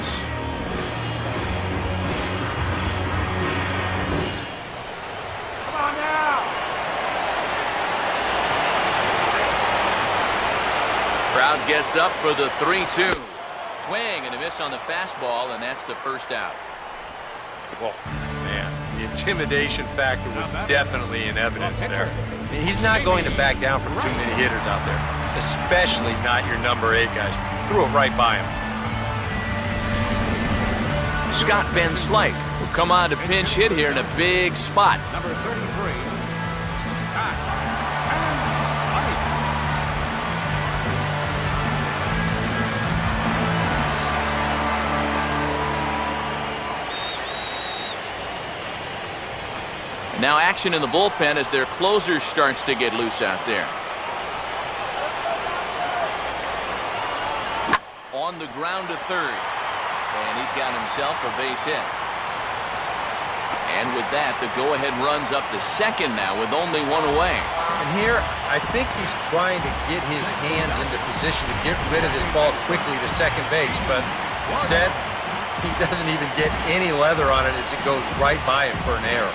Come on now. Crowd gets up for the 3-2. Swing and a miss on the fastball, and that's the first out. Well, man, the intimidation factor was definitely in evidence there. I mean, he's not going to back down from too many hitters out there, especially not your number 8 guys. Threw it right by him. Scott Van Slyke will come on to pinch hit here in a big spot. Number 33, Scott Van Slyke. Now action in the bullpen as their closer starts to get loose out there. On the ground to third. And he's got himself a base hit. And with that, the go-ahead runs up to second now with only one away. And here, I think he's trying to get his hands into position to get rid of this ball quickly to second base, but instead, he doesn't even get any leather on it as it goes right by him for an error.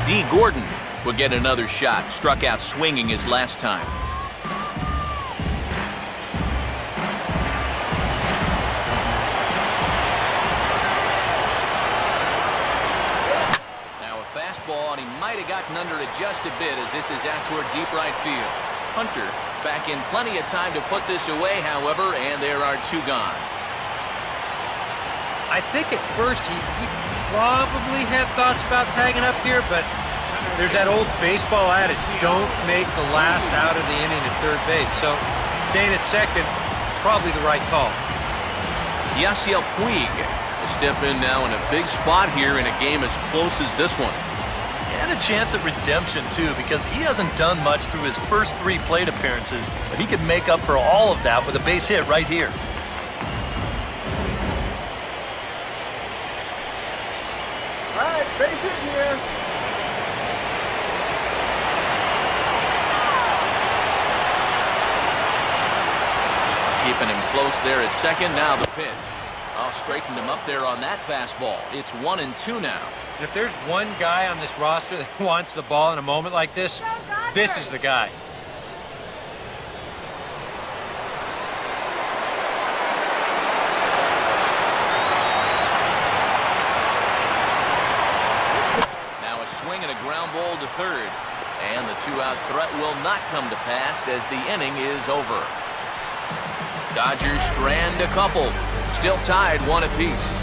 D. Gordon will get another shot. Struck out swinging his last time. Now a fastball, and he might have gotten under it just a bit as this is out toward deep right field. Hunter is back in plenty of time to put this away, however, and there are two gone. I think at first he probably had thoughts about tagging up here, but there's that old baseball adage, don't make the last out of the inning at third base. So staying at second, probably the right call. Yasiel Puig will step in now in a big spot here in a game as close as this one. He had a chance at redemption, too, because he hasn't done much through his first 3 plate appearances, but he could make up for all of that with a base hit right here. All right, base hit here. Keeping him close there at second. Now the pitch. I'll straighten him up there on that fastball. It's 1-2 now. And if there's one guy on this roster that wants the ball in a moment like this, this is the guy. Now a swing and a ground ball to third. And the 2-out threat will not come to pass as the inning is over. Dodgers strand a couple. Still tied 1 apiece.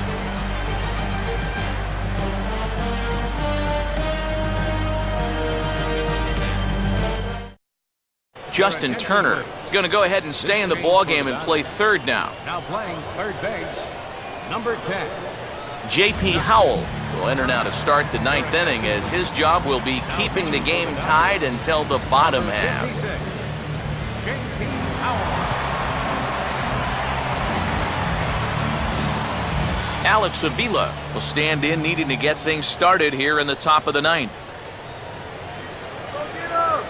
Justin Turner is going to go ahead and stay in the ballgame and play third now. Now playing third base. Number 10, J.P. Howell will enter now to start the 9th inning as his job will be keeping the game tied until the bottom half. 56, J.P. Howell. Alex Avila will stand in, needing to get things started here in the top of the 9th. Go get him.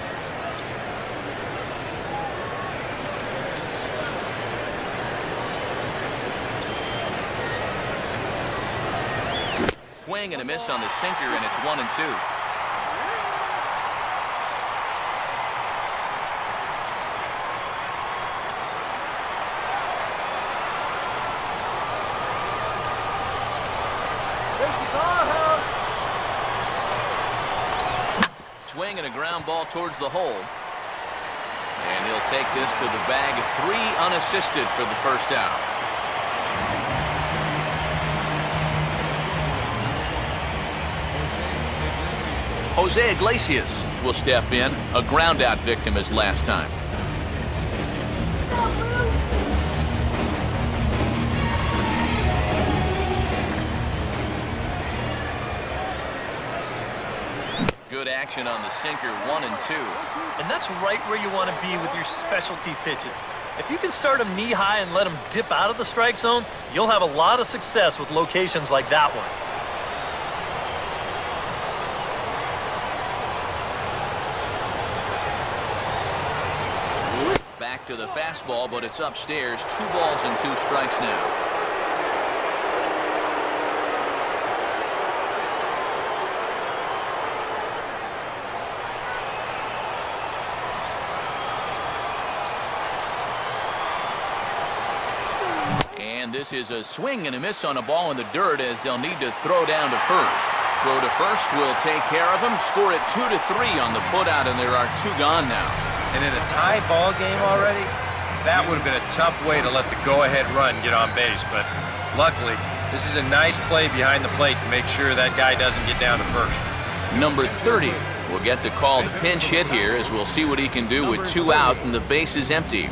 Swing and a miss on the sinker, and it's 1-2. swing and a ground ball towards the hole. And he'll take this to the bag. 3 unassisted for the first out. Jose Iglesias will step in, a ground out victim as last time. Good action on the sinker, 1 and 2. And that's right where you want to be with your specialty pitches. If you can start them knee high and let them dip out of the strike zone, you'll have a lot of success with locations like that one. Back to the fastball, but it's upstairs. 2 balls and 2 strikes now. And this is a swing and a miss on a ball in the dirt as they'll need to throw down to first. Throw to first will take care of him. Score it 2-3 on the putout, and there are 2 gone now. And in a tie ball game already, that would have been a tough way to let the go-ahead run get on base. But luckily, this is a nice play behind the plate to make sure that guy doesn't get down to first. Number 30 will get the call to pinch hit here as we'll see what he can do with 2 out and the base is empty.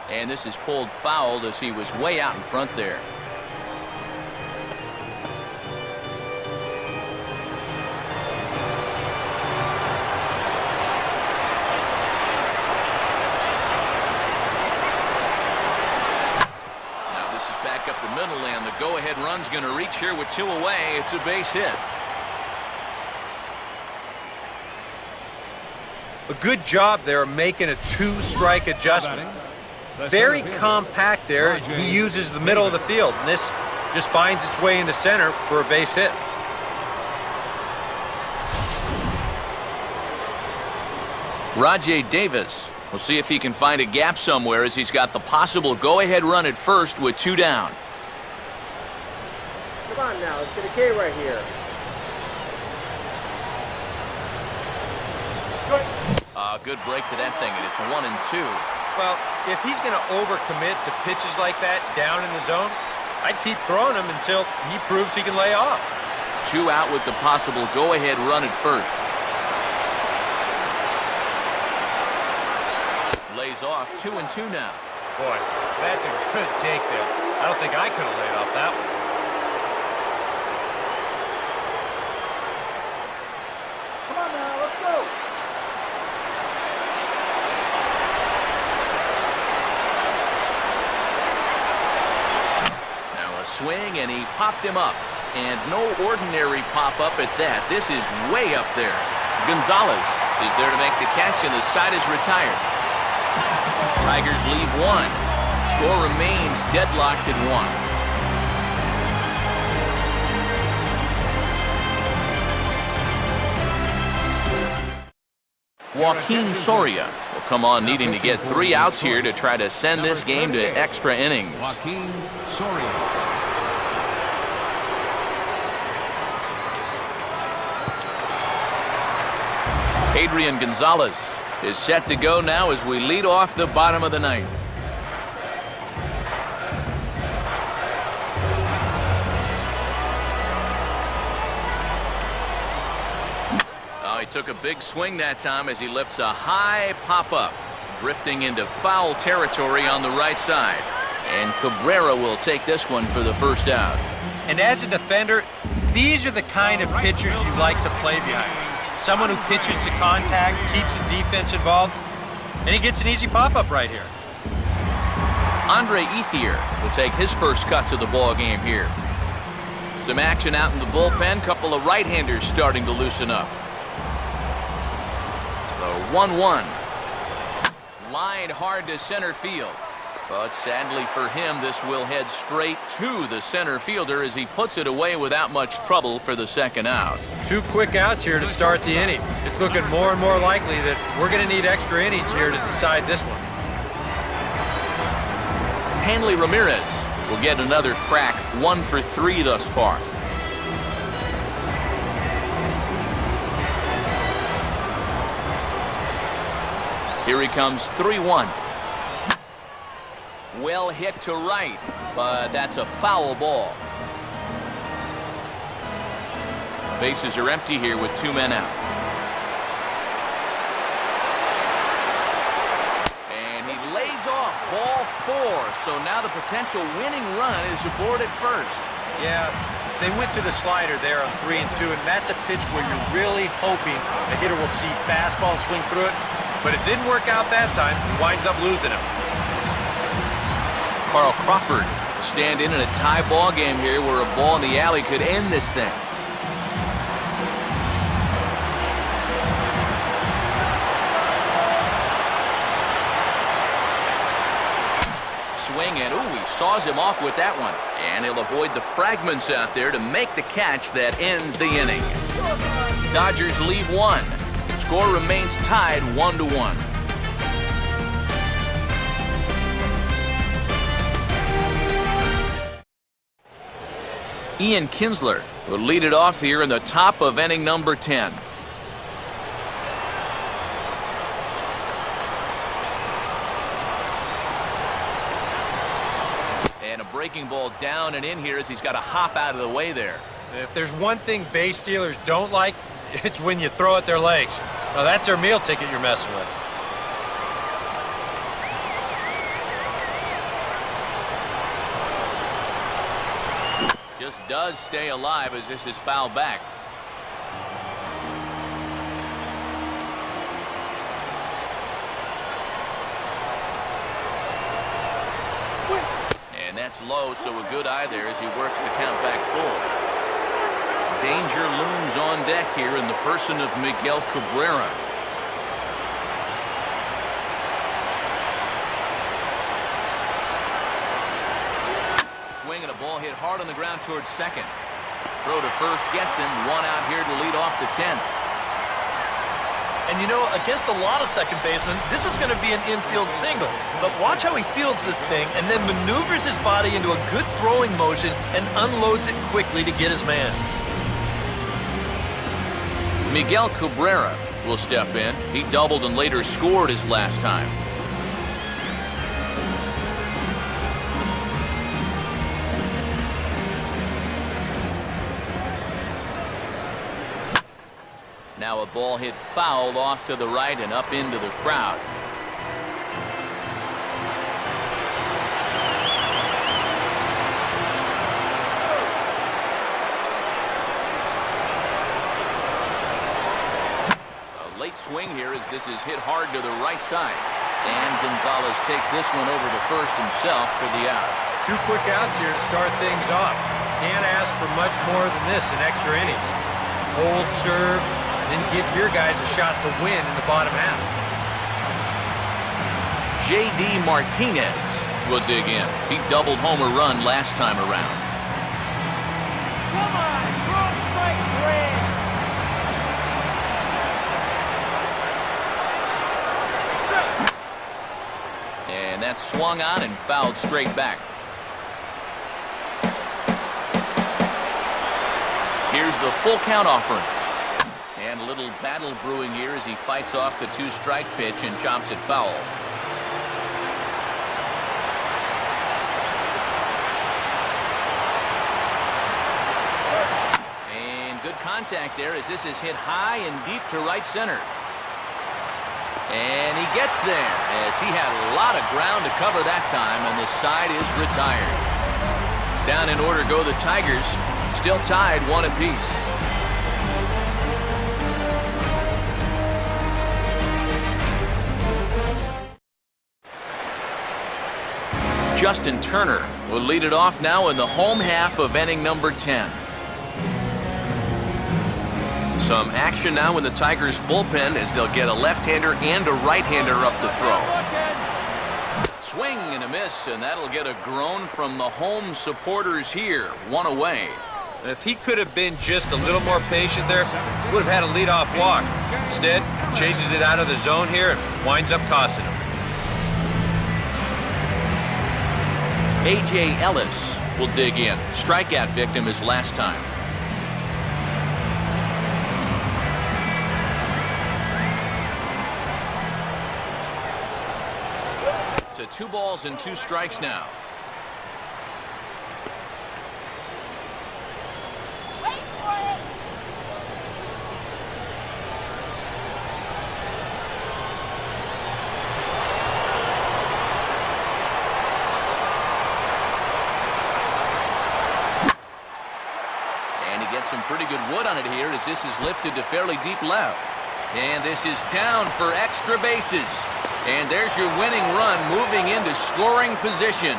And this is pulled foul as he was way out in front there. Now this is back up the middle, and the go-ahead run's going to reach here with 2 away. It's a base hit. A good job there making a 2-strike adjustment. Very compact there. He uses the middle of the field, and this just finds its way into center for a base hit. Rajay Davis. We'll see if he can find a gap somewhere as he's got the possible go-ahead run at first with 2 down. Come on now, let's get a K right here. Good break to that thing, and it's 1 and 2. Well, if he's going to overcommit to pitches like that down in the zone, I'd keep throwing him until he proves he can lay off. 2 out with the possible go-ahead run at first. Lays off, 2 and 2 now. Boy, that's a good take there. I don't think I could have laid off that one. Come on now, let's go. Swing, and he popped him up. And no ordinary pop-up at that. This is way up there. Gonzalez is there to make the catch, and the side is retired. Tigers leave 1. Score remains deadlocked at 1. Joaquin Soria will come on needing to get 3 outs here to try to send this game to extra innings. Joaquin Soria. Adrian Gonzalez is set to go now as we lead off the bottom of the 9th. Oh, he took a big swing that time as he lifts a high pop-up, drifting into foul territory on the right side. And Cabrera will take this one for the first out. And as a defender, these are the kind of pitchers you like to play behind. Someone who pitches to contact, keeps the defense involved, and he gets an easy pop-up right here. Andre Ethier will take his first cuts of the ball game here. Some action out in the bullpen. Couple of right-handers starting to loosen up. The 1-1. Lined hard to center field. But sadly for him, this will head straight to the center fielder as he puts it away without much trouble for the second out. 2 quick outs here to start the inning. It's looking more and more likely that we're going to need extra innings here to decide this one. Hanley Ramirez will get another crack, 1 for 3 thus far. Here he comes, 3-1. Well hit to right, but that's a foul ball. Bases are empty here with 2 men out. And he lays off, ball 4. So now the potential winning run is aboard at first. Yeah, they went to the slider there on 3 and 2, and that's a pitch where you're really hoping the hitter will see fastball and swing through it. But it didn't work out that time. He winds up losing him. Carl Crawford will stand in a tie ball game here where a ball in the alley could end this thing. Swing and ooh, he saws him off with that one. And he'll avoid the fragments out there to make the catch that ends the inning. Dodgers leave 1. Score remains tied 1-1. Ian Kinsler will lead it off here in the top of inning number 10. And a breaking ball down and in here as he's got to hop out of the way there. If there's one thing base stealers don't like, it's when you throw at their legs. Well, that's their meal ticket you're messing with. Just does stay alive as this is fouled back. And that's low, so a good eye there as he works the count back full. Danger looms on deck here in the person of Miguel Cabrera. Swing and a ball hit hard on the ground towards second. Throw to first gets him. 1 out here to lead off the 10th. And you know, against a lot of second basemen, this is going to be an infield single. But watch how he fields this thing and then maneuvers his body into a good throwing motion and unloads it quickly to get his man. Miguel Cabrera will step in. He doubled and later scored his last time. Now a ball hit foul off to the right and up into the crowd. A late swing here as this is hit hard to the right side. And Gonzalez takes this one over to first himself for the out. 2 quick outs here to start things off. Can't ask for much more than this in extra innings. Hold, serve, and then give your guys a shot to win in the bottom half. J.D. Martinez will dig in. He doubled home a run last time around. Come on, wrong strike, Greg. And that's swung on and fouled straight back. Here's the full count offering. And a little battle brewing here as he fights off the 2-strike pitch and chops it foul. And good contact there as this is hit high and deep to right center. And he gets there as he had a lot of ground to cover that time, and the side is retired. Down in order go the Tigers, still tied 1 apiece. Justin Turner will lead it off now in the home half of inning number 10. Some action now in the Tigers bullpen as they'll get a left-hander and a right-hander up to throw. swing and a miss, and that'll get a groan from the home supporters here. One away. And if he could have been just a little more patient there, would have had a leadoff walk. Instead, chases it out of the zone here and winds up costing him. A.J. Ellis will dig in. Strikeout victim his last time. To 2 balls and 2 strikes now. Wait for it. And he gets some pretty good wood on it here as this is lifted to fairly deep left. And this is down for extra bases. And there's your winning run moving into scoring position.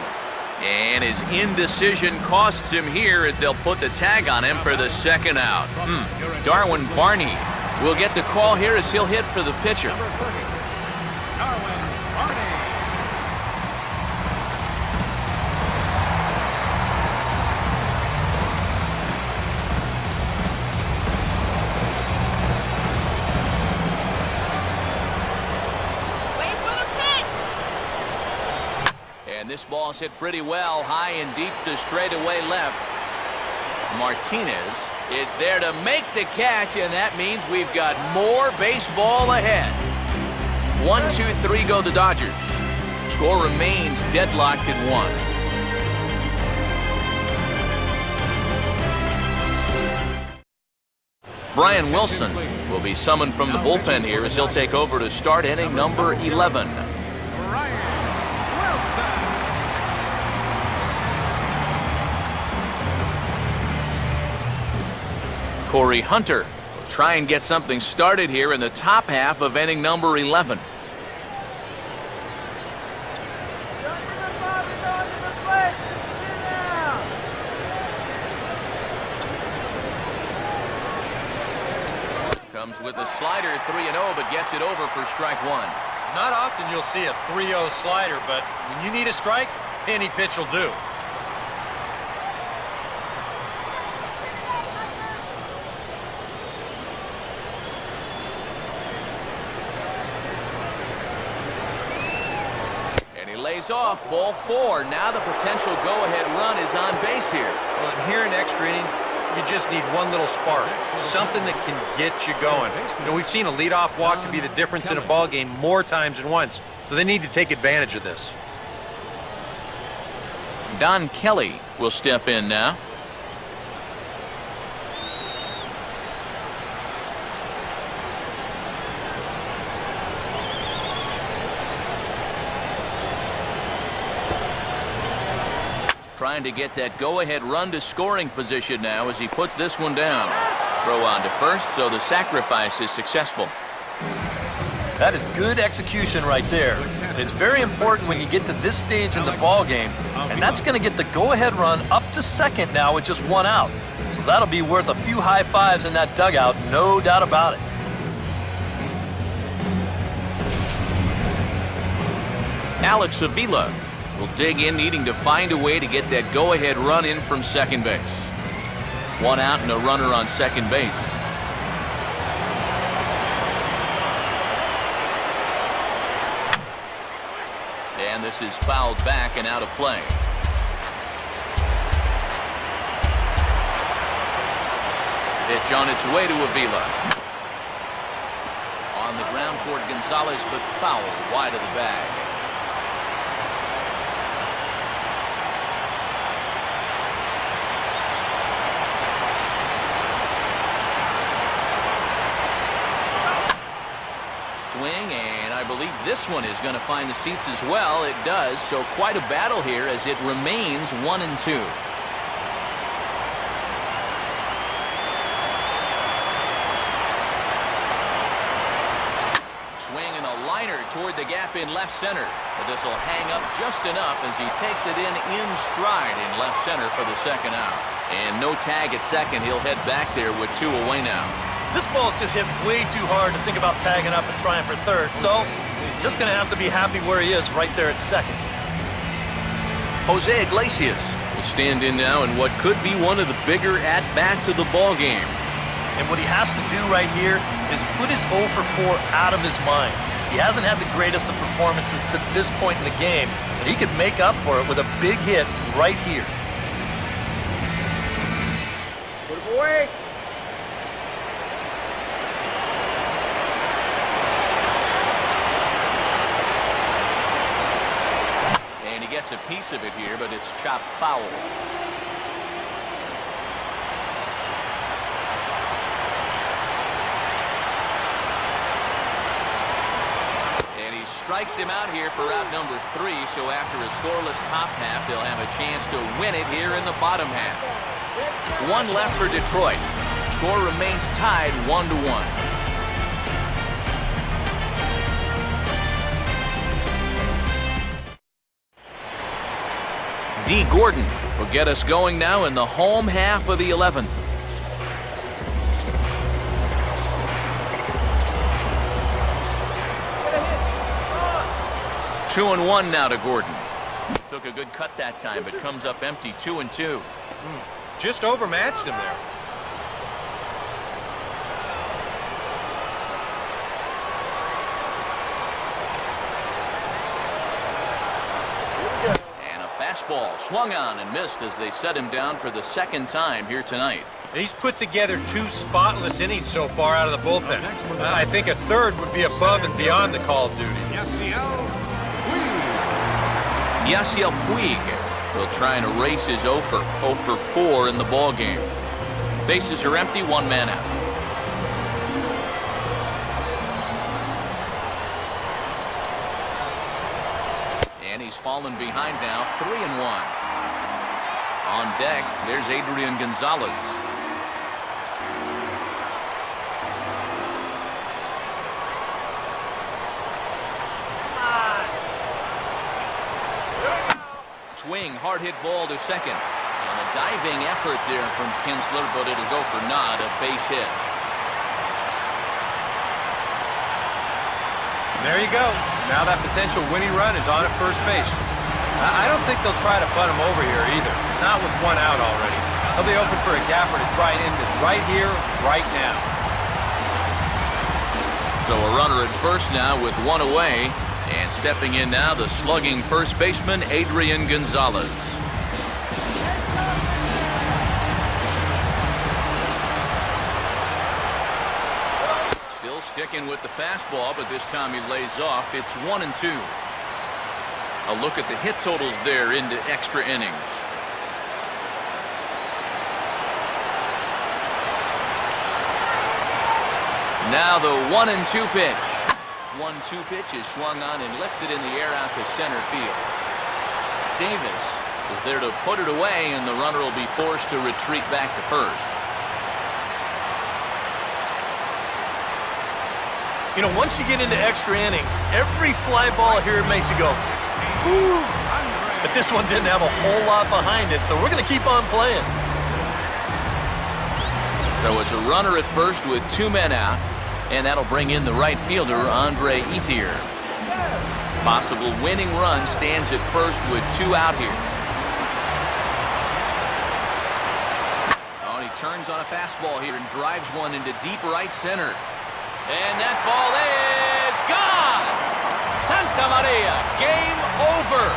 And his indecision costs him here as they'll put the tag on him for the second out. Darwin Barney will get the call here as he'll hit for the pitcher. Number 30, Darwin Barney. Wait for the pitch. And this ball's hit pretty well, high and deep to straightaway left. Martinez is there to make the catch, and that means we've got more baseball ahead. 1, 2, 3 go the Dodgers. Score remains deadlocked at 1. Brian Wilson will be summoned from the bullpen here as he'll take over to start inning number 11. Brian Wilson. Corey Hunter will try and get something started here in the top half of inning number 11. Comes with a slider, 3-0, but gets it over for strike 1. Not often you'll see a 3-0 slider, but when you need a strike, any pitch will do. And he lays off, ball 4. Now the potential go-ahead run is on base here. Well, and here in extra innings, you just need one little spark, something that can get you going. You know, we've seen a leadoff walk to be the difference in a ball game more times than once, so they need to take advantage of this. Don Kelly will step in now. Trying to get that go-ahead run to scoring position now as he puts this one down. Throw on to first, so the sacrifice is successful. That is good execution right there. It's very important when you get to this stage in the ball game, and that's going to get the go-ahead run up to second now with just 1 out. So that'll be worth a few high fives in that dugout, no doubt about it. Alex Avila will dig in, needing to find a way to get that go-ahead run in from second base. 1 out and a runner on second base. And this is fouled back and out of play. Pitch on its way to Avila. On the ground toward Gonzalez, but foul wide of the bag. Swing, and I believe this one is going to find the seats as well. It does, so quite a battle here as it remains 1-2. Swing and a liner toward the gap in left center. But this will hang up just enough as he takes it in stride in left center for the second out. And no tag at second. He'll head back there with 2 away now. This ball's just hit way too hard to think about tagging up and trying for third, so he's just going to have to be happy where he is right there at second. Jose Iglesias will stand in now in what could be one of the bigger at-bats of the ball game. And what he has to do right here is put his 0 for 4 out of his mind. He hasn't had the greatest of performances to this point in the game, but he could make up for it with a big hit right here. Put him away. And he gets a piece of it here, but it's chopped foul. Strikes him out here for out number 3, so after a scoreless top half, they'll have a chance to win it here in the bottom half. 1 left for Detroit. Score remains tied 1-1. D. Gordon will get us going now in the home half of the 11th. 2-1 now to Gordon. Took a good cut that time, but comes up empty. 2-2. Just overmatched him there. And a fastball swung on and missed as they set him down for the second time here tonight. He's put together 2 spotless innings so far out of the bullpen. I think a third would be above and beyond the call of duty. Yasiel Puig will try and erase his 0 for 4 in the ball game. Bases are empty, 1 man out. And he's fallen behind now, 3-1. On deck, there's Adrian Gonzalez. Swing, hard hit ball to second. And a diving effort there from Kinsler, but it'll go for not a base hit. There you go. Now that potential winning run is on at first base. I don't think they'll try to bunt him over here either. Not with 1 out already. They'll be open for a gapper to try and end this right here, right now. So a runner at first now with 1 away. And stepping in now, the slugging first baseman, Adrian Gonzalez. Still sticking with the fastball, but this time he lays off. It's 1-2. A look at the hit totals there into extra innings. Now the 1-2 pitch. 1-2 pitch is swung on and lifted in the air out to center field. Davis is there to put it away, and the runner will be forced to retreat back to first. You know, once you get into extra innings, every fly ball here makes you go, ooh. But this one didn't have a whole lot behind it, so we're going to keep on playing. So it's a runner at first with 2 men out. And that'll bring in the right fielder, Andre Ethier. Possible winning run stands at first with 2 out here. Oh, and he turns on a fastball here and drives one into deep right center. And that ball is gone! Santa Maria, game over!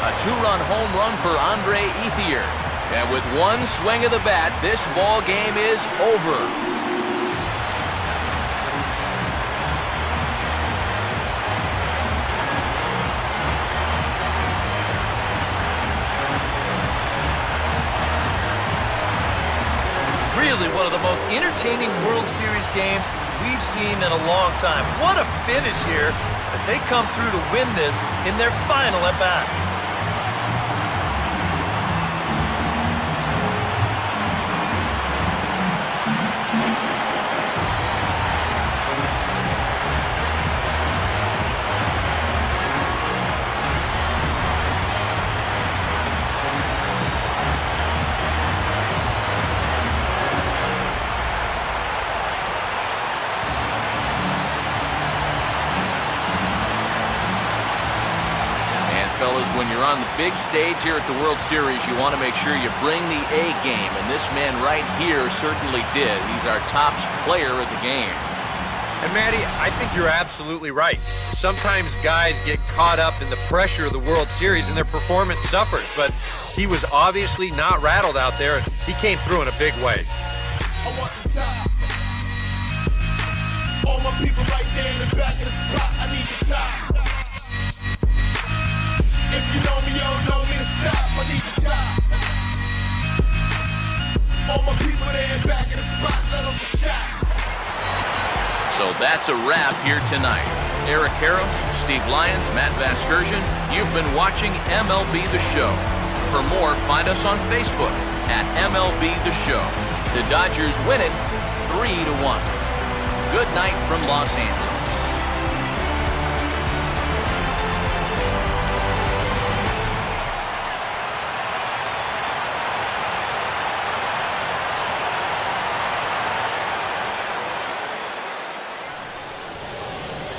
A 2-run home run for Andre Ethier. And with 1 swing of the bat, this ball game is over. Really one of the most entertaining World Series games we've seen in a long time. What a finish here as they come through to win this in their final at-bat. you're on the big stage here at the World Series, you want to make sure you bring the A game, and this man right here certainly did. He's our top player of the game. And Matty, I think you're absolutely right. Sometimes guys get caught up in the pressure of the World Series and their performance suffers, but he was obviously not rattled out there, and he came through in a big way. I want the top. All my people right there in the back of the spot, I need the top. If you know me, you don't know me to stop, I need the top. All my people there in back of the spot, let them get shot. So that's a wrap here tonight. Eric Harros, Steve Lyons, Matt Vasgersian, you've been watching MLB The Show. For more, find us on Facebook at MLB The Show. The Dodgers win it 3-1. Good night from Los Angeles.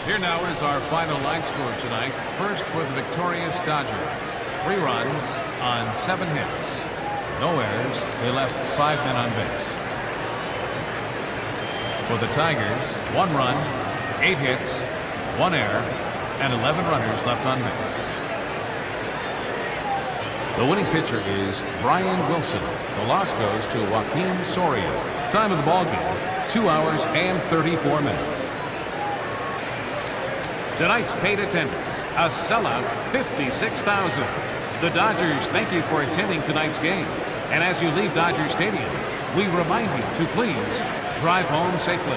Here now is our final line score tonight. First for the victorious Dodgers. 3 runs on 7 hits. No errors. They left 5 men on base. For the Tigers, 1 run, 8 hits, 1 error, and 11 runners left on base. The winning pitcher is Brian Wilson. The loss goes to Joaquin Soria. Time of the ball game, 2 hours and 34 minutes. Tonight's paid attendance, a sellout 56,000. The Dodgers thank you for attending tonight's game. And as you leave Dodger Stadium, we remind you to please drive home safely.